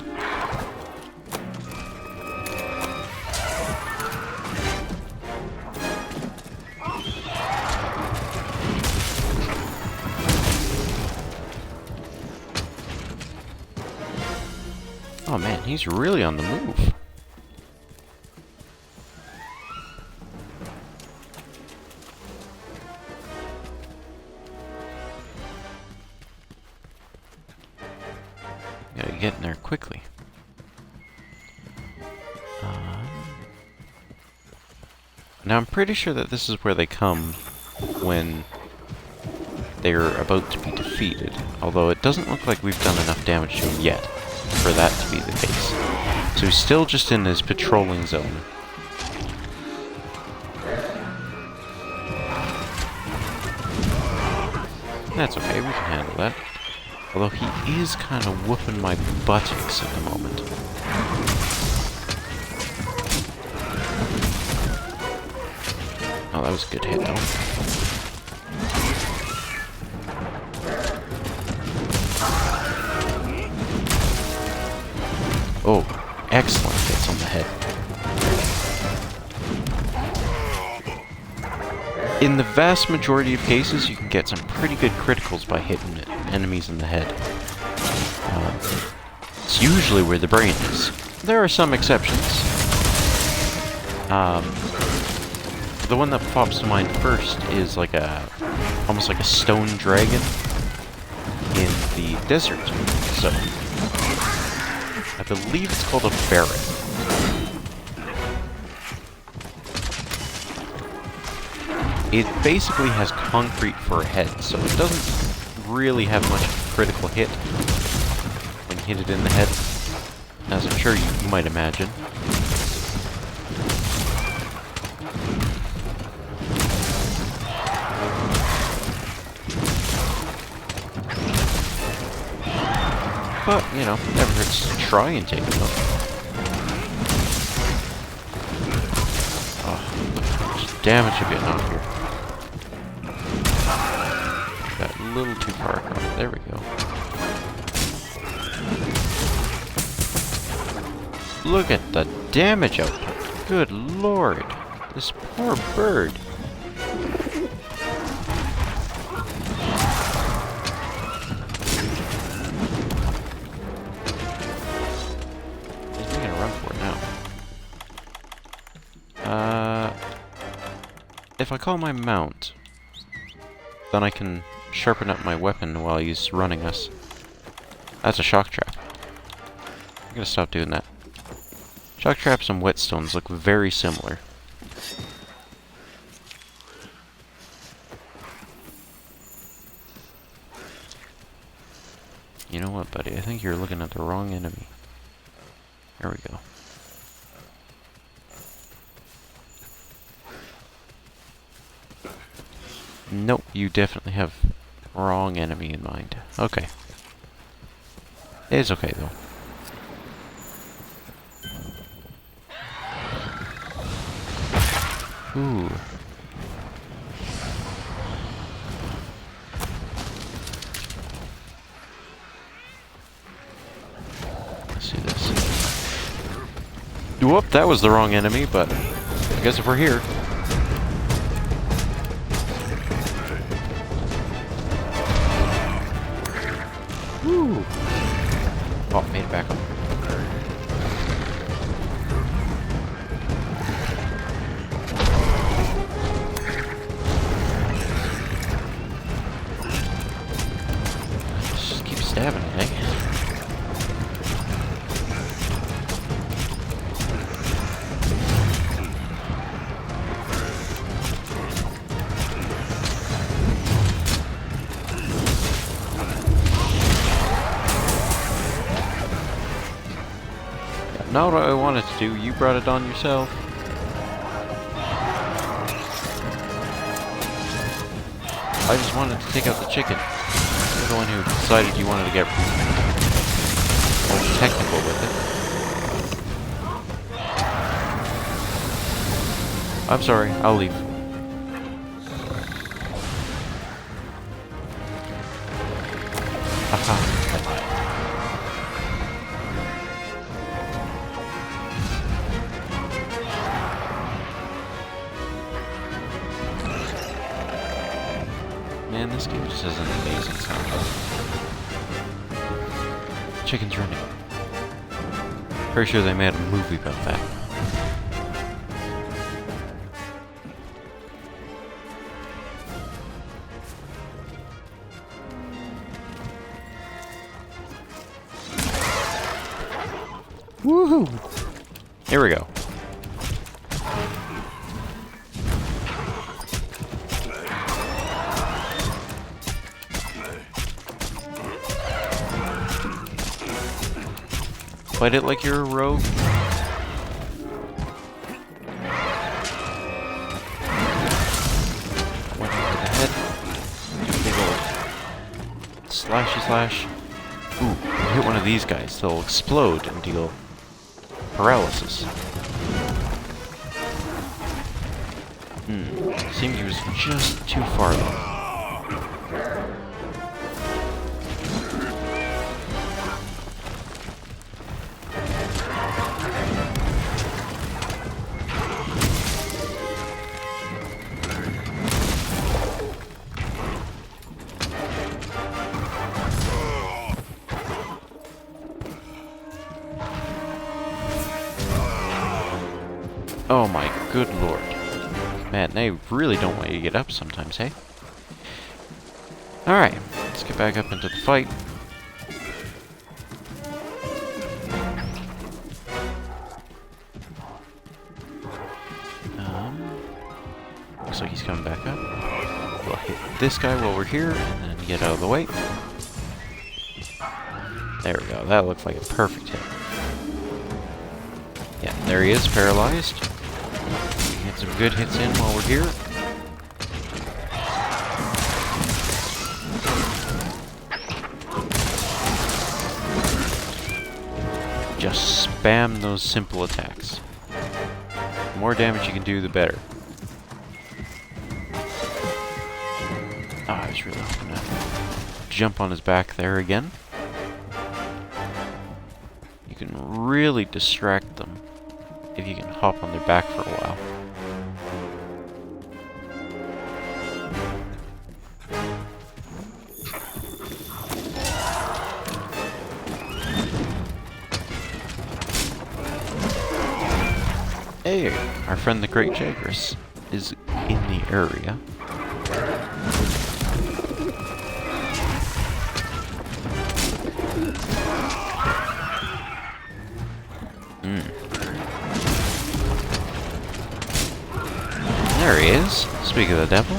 S1: Oh man, he's really on the move. Gotta get in there quickly. Now I'm pretty sure that this is where they come when they're about to be defeated. Although it doesn't look like we've done enough damage to him yet for that to be the case. So he's still just in his patrolling zone. That's okay, we can handle that. Although he is kind of whooping my buttocks at the moment. Oh, that was a good hit though. Oh, excellent hits on the head. In the vast majority of cases, you can get some pretty good criticals by hitting enemies in the head. It's usually where the brain is. There are some exceptions. The one that pops to mind first is like almost like a stone dragon in the desert zone. I believe it's called a Baron. It basically has concrete for a head, so it doesn't really have much critical hit when you hit it in the head, as I'm sure you might imagine. But, you know, never hurts to try and take them out. Oh, look how much damage I'm getting off here. Got a little too far across. There we go. Look at the damage output. Good lord. This poor bird. He's making a run for it now. If I call my mount, then I can sharpen up my weapon while he's running us. That's a shock trap. I'm gonna stop doing that. Shock traps and whetstones look very similar. You know what, buddy? I think you're looking at the wrong enemy. There we go. Nope, you definitely have wrong enemy in mind. Okay. It's okay, though. Ooh. Let's see this. Whoop, that was the wrong enemy, but I guess if we're here. Woo! Oh, made it back up. Just keep stabbing it, eh? Not what I wanted to do, you brought it on yourself. I just wanted to take out the chicken. You're the one who decided you wanted to get more technical with it. I'm sorry, I'll leave. Haha. Man, this game just has an amazing soundtrack. Chicken's running. Pretty sure they made a movie about that. Woohoo! Here we go. Fight it like you're a rogue. Went over the head. Do a big old slashy slash. Ooh, hit one of these guys, they'll explode and deal paralysis. Seemed he was just too far though. Oh my good lord. Man, they really don't want you to get up sometimes, hey? Alright, let's get back up into the fight. Looks like he's coming back up. We'll hit this guy while we're here, and then get out of the way. There we go, that looks like a perfect hit. Yeah, there he is, paralyzed. Get some good hits in while we're here. Just spam those simple attacks. The more damage you can do, the better. I was really hoping to jump on his back there again. You can really distract them if you can hop on their back for a while. Hey, our friend the Great Jagras is in the area. There he is. Speak of the devil.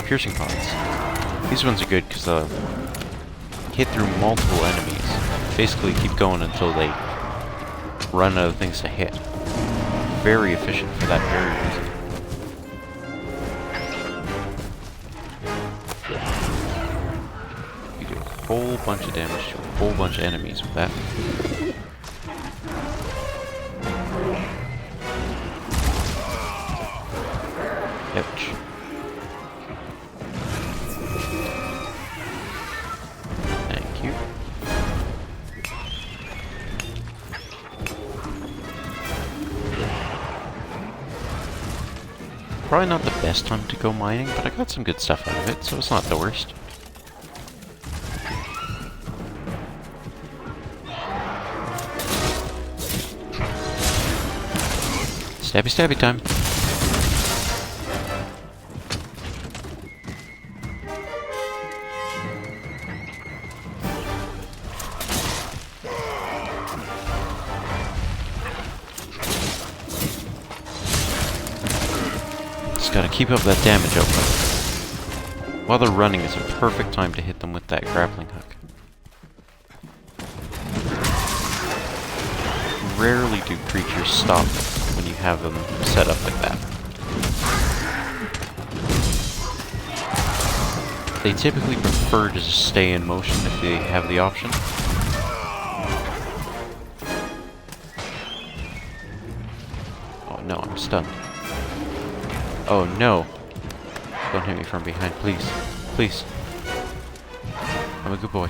S1: Piercing pods. These ones are good because they'll hit through multiple enemies. Basically keep going until they run out of things to hit. Very efficient for that very reason. You do a whole bunch of damage to a whole bunch of enemies with that. Ouch. Thank you. Probably not the best time to go mining, but I got some good stuff out of it, so it's not the worst. Stabby stabby time. Gotta keep up that damage output. While they're running, it's a perfect time to hit them with that grappling hook. Rarely do creatures stop when you have them set up like that. They typically prefer to just stay in motion if they have the option. Oh no, I'm stunned. Oh no! Don't hit me from behind, please. Please. I'm a good boy.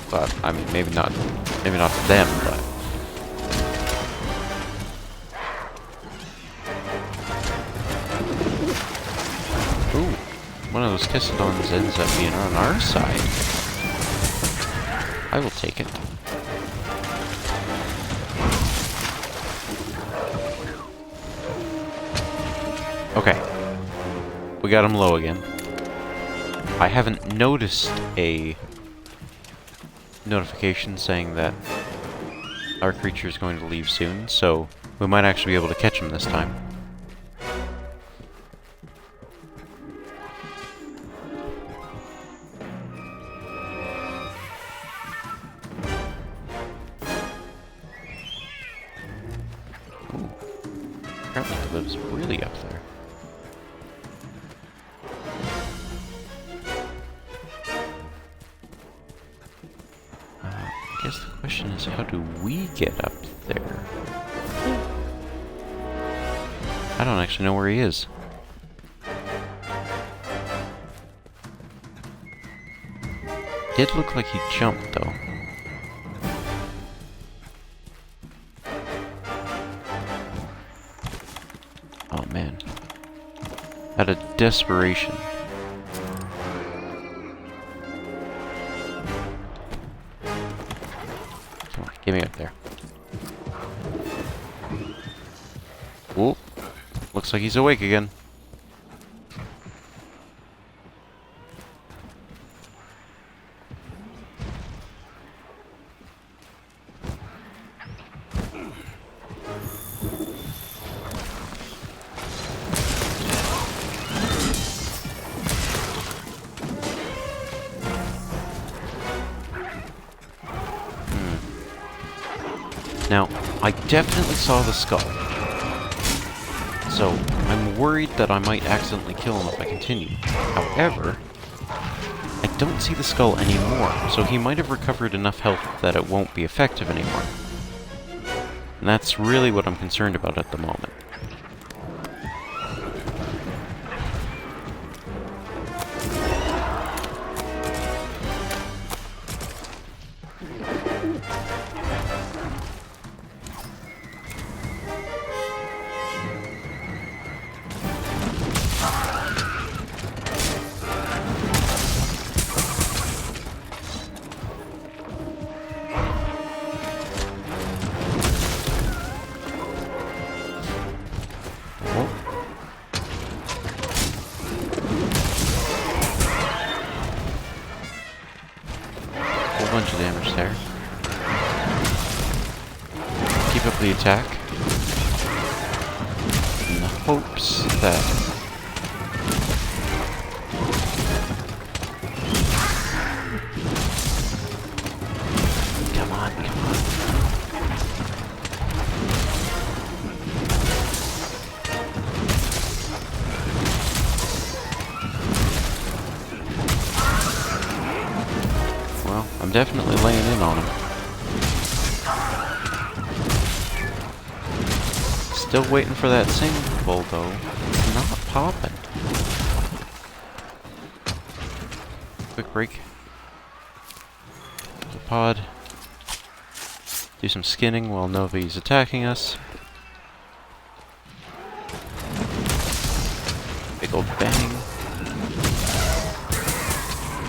S1: But, I mean, maybe not to them, but... Ooh, one of those Tissodons ends up being on our side. I will take it. Okay, we got him low again. I haven't noticed a notification saying that our creature is going to leave soon, so we might actually be able to catch him this time. Ooh, apparently he lives really up there. I guess the question is, how do we get up there? I don't actually know where he is. Did look like he jumped, though. Out of desperation. Come on, get me up there. Ooh, looks like he's awake again. Now, I definitely saw the skull, so I'm worried that I might accidentally kill him if I continue. However, I don't see the skull anymore, so he might have recovered enough health that it won't be effective anymore. And that's really what I'm concerned about at the moment. Bunch of damage there. Keep up the attack in the hopes that come on. Well, I'm definitely laying in on him. Still waiting for that single, though. It's not popping. Quick break. The pod. Do some skinning while Novi's attacking us. Big old bang.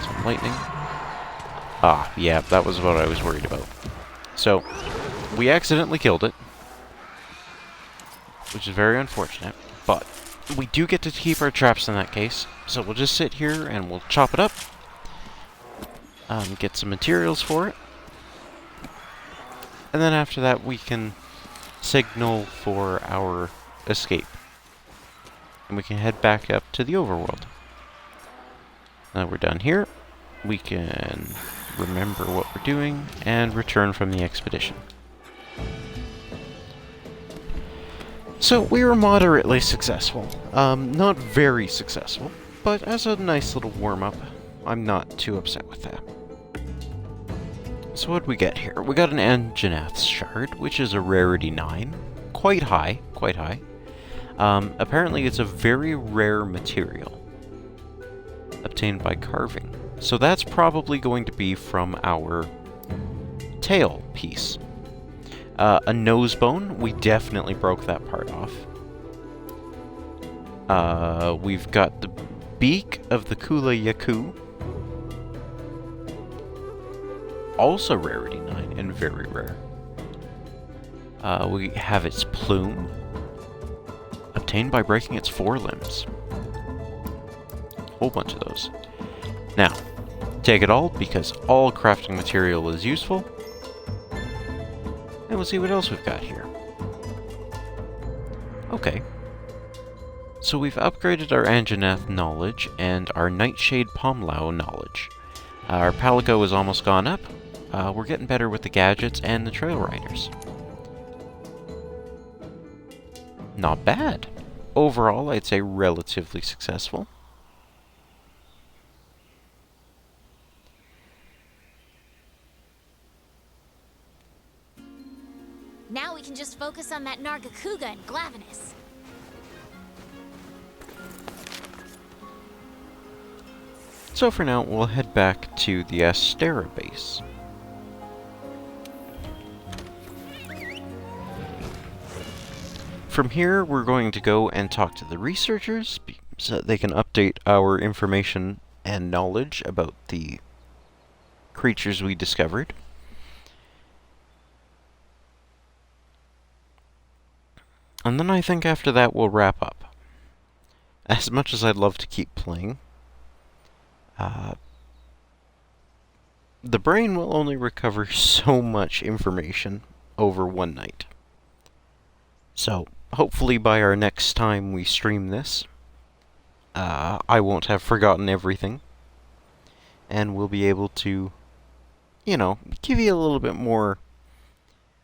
S1: Some lightning. Ah, yeah, that was what I was worried about. So, we accidentally killed it, which is very unfortunate, but we do get to keep our traps in that case, so we'll just sit here and we'll chop it up, get some materials for it, and then after that we can signal for our escape, and we can head back up to the overworld. Now we're done here, we can remember what we're doing and return from the expedition. So we were moderately successful. Not very successful, but as a nice little warm-up, I'm not too upset with that. So what did we get here? We got an Anjanath shard, which is a rarity 9. Quite high, quite high. Apparently it's a very rare material, obtained by carving. So that's probably going to be from our tail piece. A nose bone, we definitely broke that part off. We've got the beak of the Kula Yaku. Also rarity 9 and very rare. We have its plume, obtained by breaking its forelimbs. Whole bunch of those. Now, take it all, because all crafting material is useful. And we'll see what else we've got here. Okay. So we've upgraded our Anjanath knowledge and our Nightshade Pomlau knowledge. Our Palico is almost gone up. We're getting better with the gadgets and the Trail Riders. Not bad. Overall, I'd say relatively successful.
S2: Now we can just focus on that Nargacuga and Glavenus.
S1: So for now, we'll head back to the Astera base. From here, we're going to go and talk to the researchers, so that they can update our information and knowledge about the creatures we discovered. And then I think after that we'll wrap up. As much as I'd love to keep playing, the brain will only recover so much information over one night. So, hopefully by our next time we stream this, I won't have forgotten everything, and we'll be able to, give you a little bit more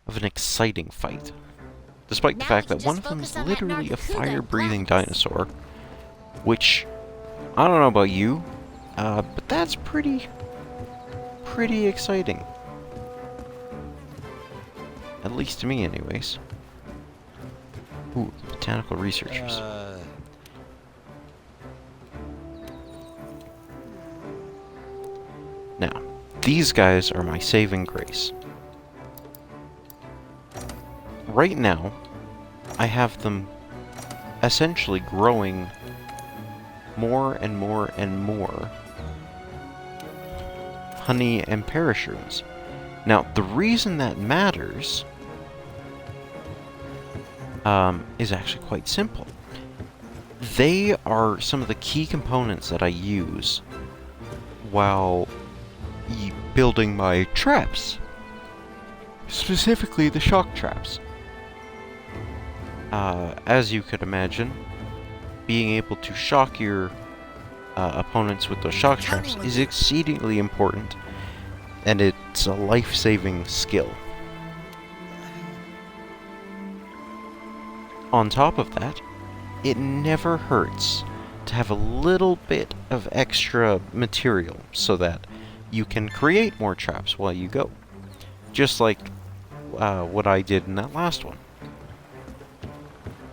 S1: of an exciting fight. Despite the
S2: Now
S1: fact
S2: we
S1: that
S2: can
S1: one
S2: just
S1: of them is
S2: focus on that
S1: literally a
S2: Nargacuga and
S1: fire-breathing
S2: Blacks.
S1: dinosaur, which, I don't know about you, but that's pretty exciting. At least to me, anyways. Ooh, botanical researchers. Now, these guys are my saving grace. Right now, I have them essentially growing more and more and more honey and parashrooms. Now, the reason that matters is actually quite simple. They are some of the key components that I use while building my traps. Specifically, the shock traps. As you could imagine, being able to shock your opponents with those shock traps is exceedingly important, and it's a life-saving skill. On top of that, it never hurts to have a little bit of extra material so that you can create more traps while you go. Just like what I did in that last one.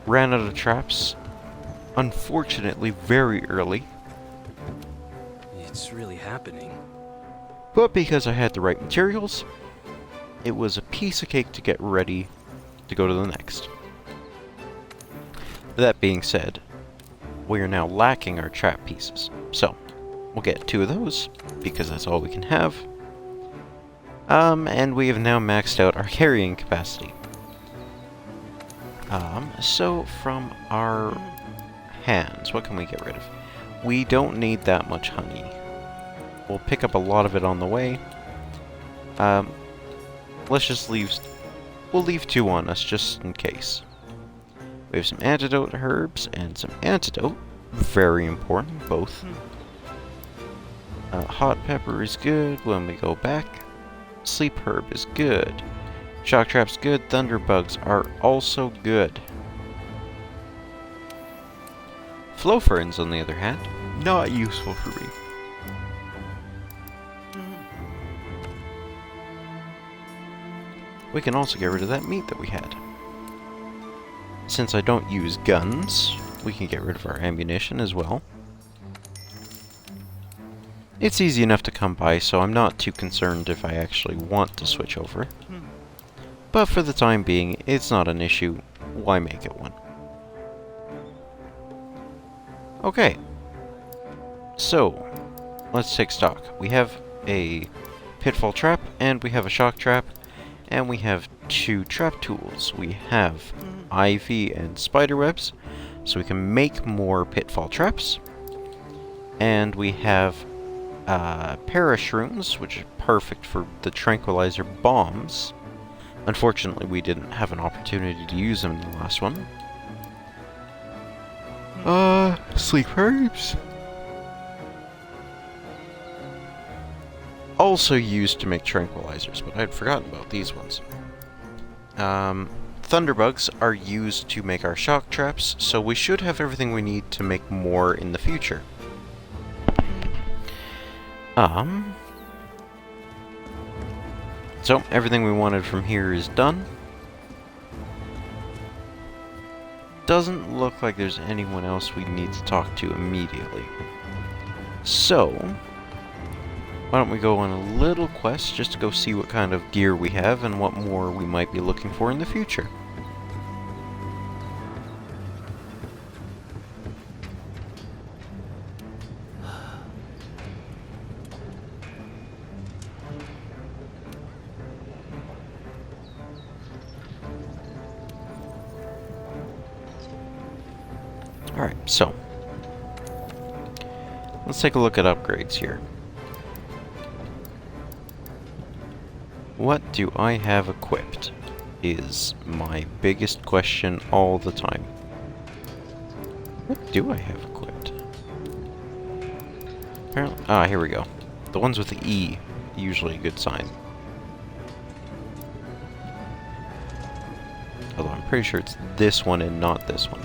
S1: Ran out of traps, unfortunately very early.
S3: It's really happening.
S1: But because I had the right materials, it was a piece of cake to get ready to go to the next. That being said, we are now lacking our trap pieces. So, we'll get 2 of those, because that's all we can have. And we have now maxed out our carrying capacity. So from our hands, what can we get rid of? We don't need that much honey. We'll pick up a lot of it on the way. Let's just we'll leave 2 on us just in case. We have some antidote herbs and some antidote. Very important, both. Hot pepper is good when we go back. Sleep herb is good. Shock trap's good. Thunderbugs are also good. Flow ferns, on the other hand, not useful for me. We can also get rid of that meat that we had. Since I don't use guns, we can get rid of our ammunition as well. It's easy enough to come by, so I'm not too concerned if I actually want to switch over. But for the time being, it's not an issue. Why make it one? Okay. So, let's take stock. We have a pitfall trap, and we have a shock trap, and we have 2 trap tools. We have ivy and spider webs, so we can make more pitfall traps. And we have parashrooms, which are perfect for the tranquilizer bombs. Unfortunately, we didn't have an opportunity to use them in the last one. Sleep herbs. Also used to make tranquilizers, but I had forgotten about these ones. Thunderbugs are used to make our shock traps, so we should have everything we need to make more in the future. So, everything we wanted from here is done. Doesn't look like there's anyone else we need to talk to immediately. So, why don't we go on a little quest just to go see what kind of gear we have and what more we might be looking for in the future. Alright, so let's take a look at upgrades here. What do I have equipped is my biggest question all the time. What do I have equipped? Apparently, here we go. The ones with the E, usually a good sign. Although I'm pretty sure it's this one and not this one.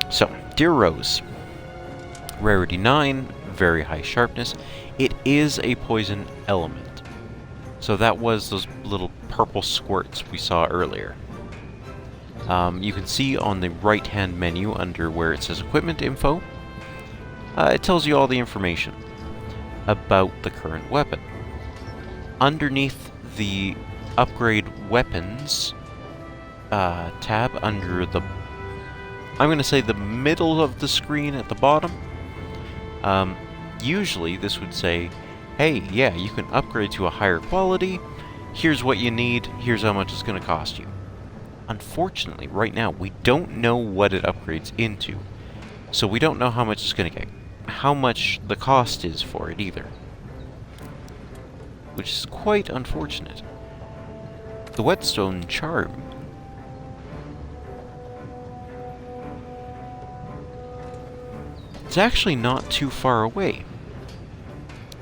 S1: So, Deer Rose. Rarity 9, very high sharpness. It is a poison element. So that was those little purple squirts we saw earlier. You can see on the right-hand menu under where it says Equipment Info, it tells you all the information about the current weapon. Underneath the Upgrade Weapons tab under the, I'm going to say the middle of the screen at the bottom, usually this would say, hey, yeah, you can upgrade to a higher quality, here's what you need, here's how much it's going to cost you. Unfortunately, right now, we don't know what it upgrades into, so we don't know how much it's going to get, how much the cost is for it either, which is quite unfortunate. The Whetstone Charm. It's actually not too far away.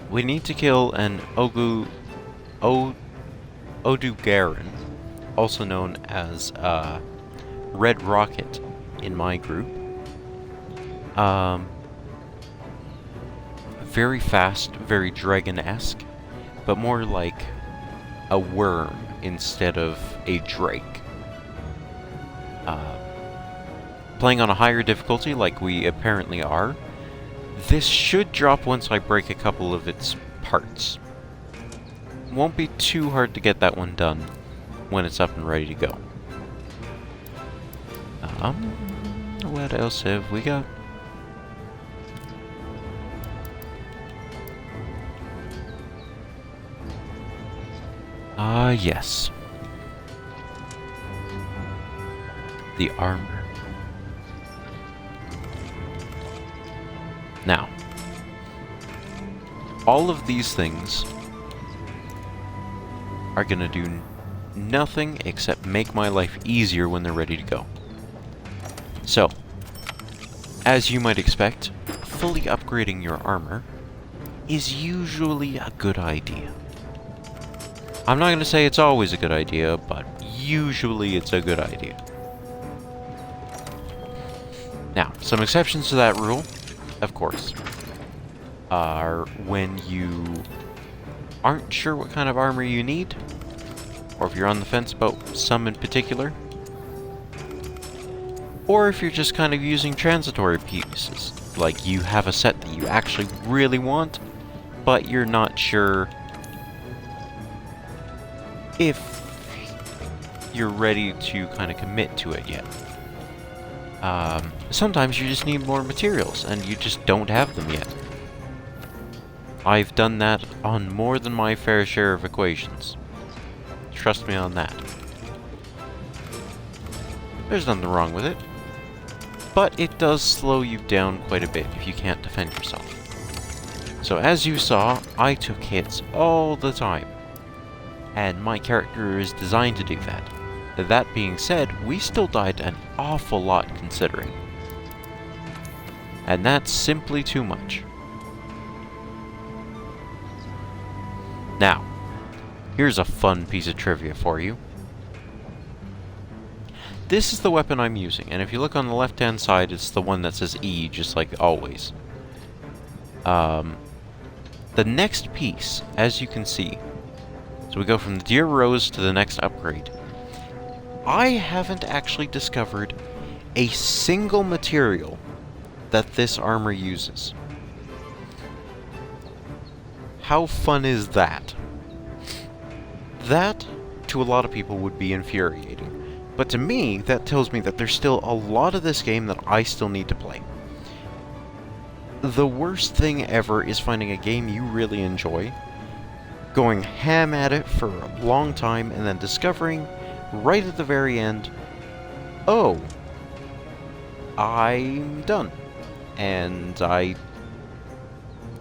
S1: We need to kill an Odugaran, also known as Red Rocket in my group. Very fast, very dragon-esque, but more like a worm instead of a drake. Playing on a higher difficulty, like we apparently are, this should drop once I break a couple of its parts. Won't be too hard to get that one done when it's up and ready to go. What else have we got? Yes. The armor. Now, all of these things are gonna do nothing except make my life easier when they're ready to go. So, as you might expect, fully upgrading your armor is usually a good idea. I'm not gonna say it's always a good idea, but usually it's a good idea. Now, some exceptions to that rule, of course, are when you aren't sure what kind of armor you need, or if you're on the fence about some in particular, or if you're just kind of using transitory pieces, like you have a set that you actually really want, but you're not sure if you're ready to kind of commit to it yet. Sometimes you just need more materials, and you just don't have them yet. I've done that on more than my fair share of equations. Trust me on that. There's nothing wrong with it, but it does slow you down quite a bit if you can't defend yourself. So as you saw, I took hits all the time, and my character is designed to do that. That being said, we still died an awful lot considering. And that's simply too much. Now, here's a fun piece of trivia for you. This is the weapon I'm using, and if you look on the left-hand side, it's the one that says E, just like always. The next piece, as you can see, so we go from the Deer Rose to the next upgrade. I haven't actually discovered a single material that this armor uses. How fun is that? That, to a lot of people, would be infuriating. But to me, that tells me that there's still a lot of this game that I still need to play. The worst thing ever is finding a game you really enjoy, going ham at it for a long time, and then discovering, right at the very end, oh, I'm done. And I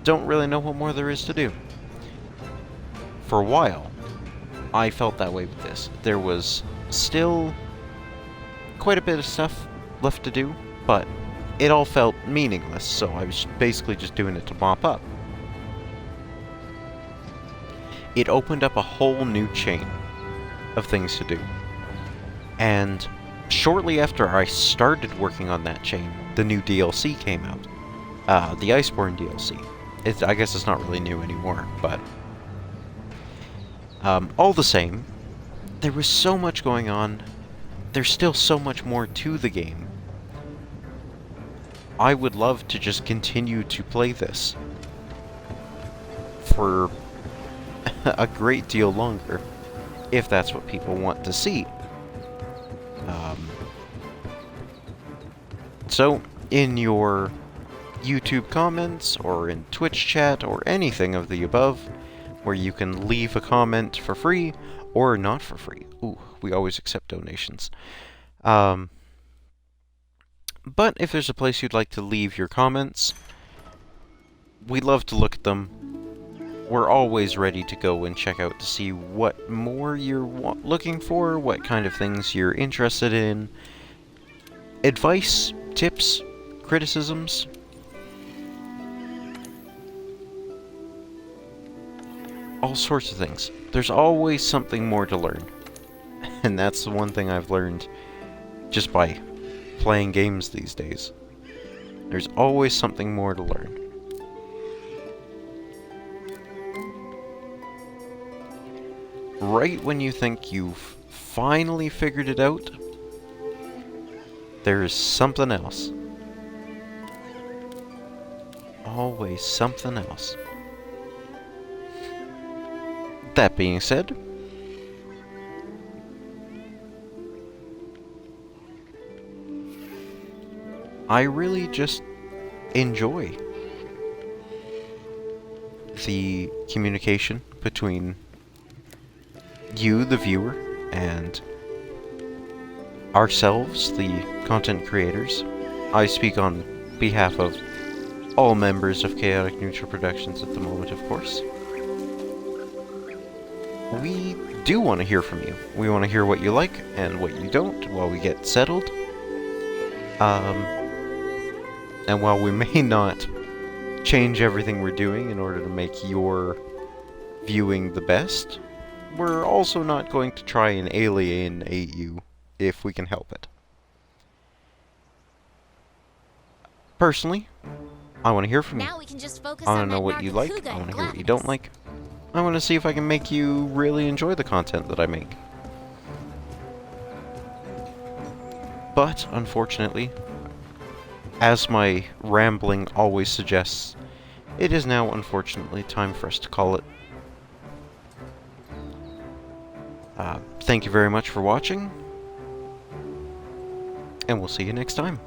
S1: don't really know what more there is to do. For a while, I felt that way with this. There was still quite a bit of stuff left to do, but it all felt meaningless, so I was basically just doing it to mop up. It opened up a whole new chain of things to do. And shortly after I started working on that chain, the new DLC came out. The Iceborne DLC. I guess it's not really new anymore, but all the same, there was so much going on. There's still so much more to the game. I would love to just continue to play this for a great deal longer, if that's what people want to see. So, in your YouTube comments, or in Twitch chat, or anything of the above, where you can leave a comment for free, or not for free. Ooh, we always accept donations. But if there's a place you'd like to leave your comments, we love to look at them. We're always ready to go and check out to see what more you're looking for, what kind of things you're interested in. Advice, tips, criticisms. All sorts of things. There's always something more to learn. And that's the one thing I've learned just by playing games these days. There's always something more to learn. Right when you think you've finally figured it out, there's something else. Always something else. That being said, I really just enjoy the communication between you, the viewer, and ourselves, the content creators. I speak on behalf of all members of Chaotic Neutral Productions at the moment, of course. We do want to hear from you. We want to hear what you like and what you don't while we get settled. And while we may not change everything we're doing in order to make your viewing the best, we're also not going to try and alienate you if we can help it. Personally, I want to hear from you.
S2: Now we can just focus
S1: I want
S2: on
S1: to know
S2: that
S1: what you like.
S2: Nargacuga
S1: I want
S2: and
S1: to hear what you don't
S2: gladness.
S1: like. I want to see if I can make you really enjoy the content that I make. But, unfortunately, as my rambling always suggests, it is now, unfortunately, time for us to call it. Thank you very much for watching, and we'll see you next time.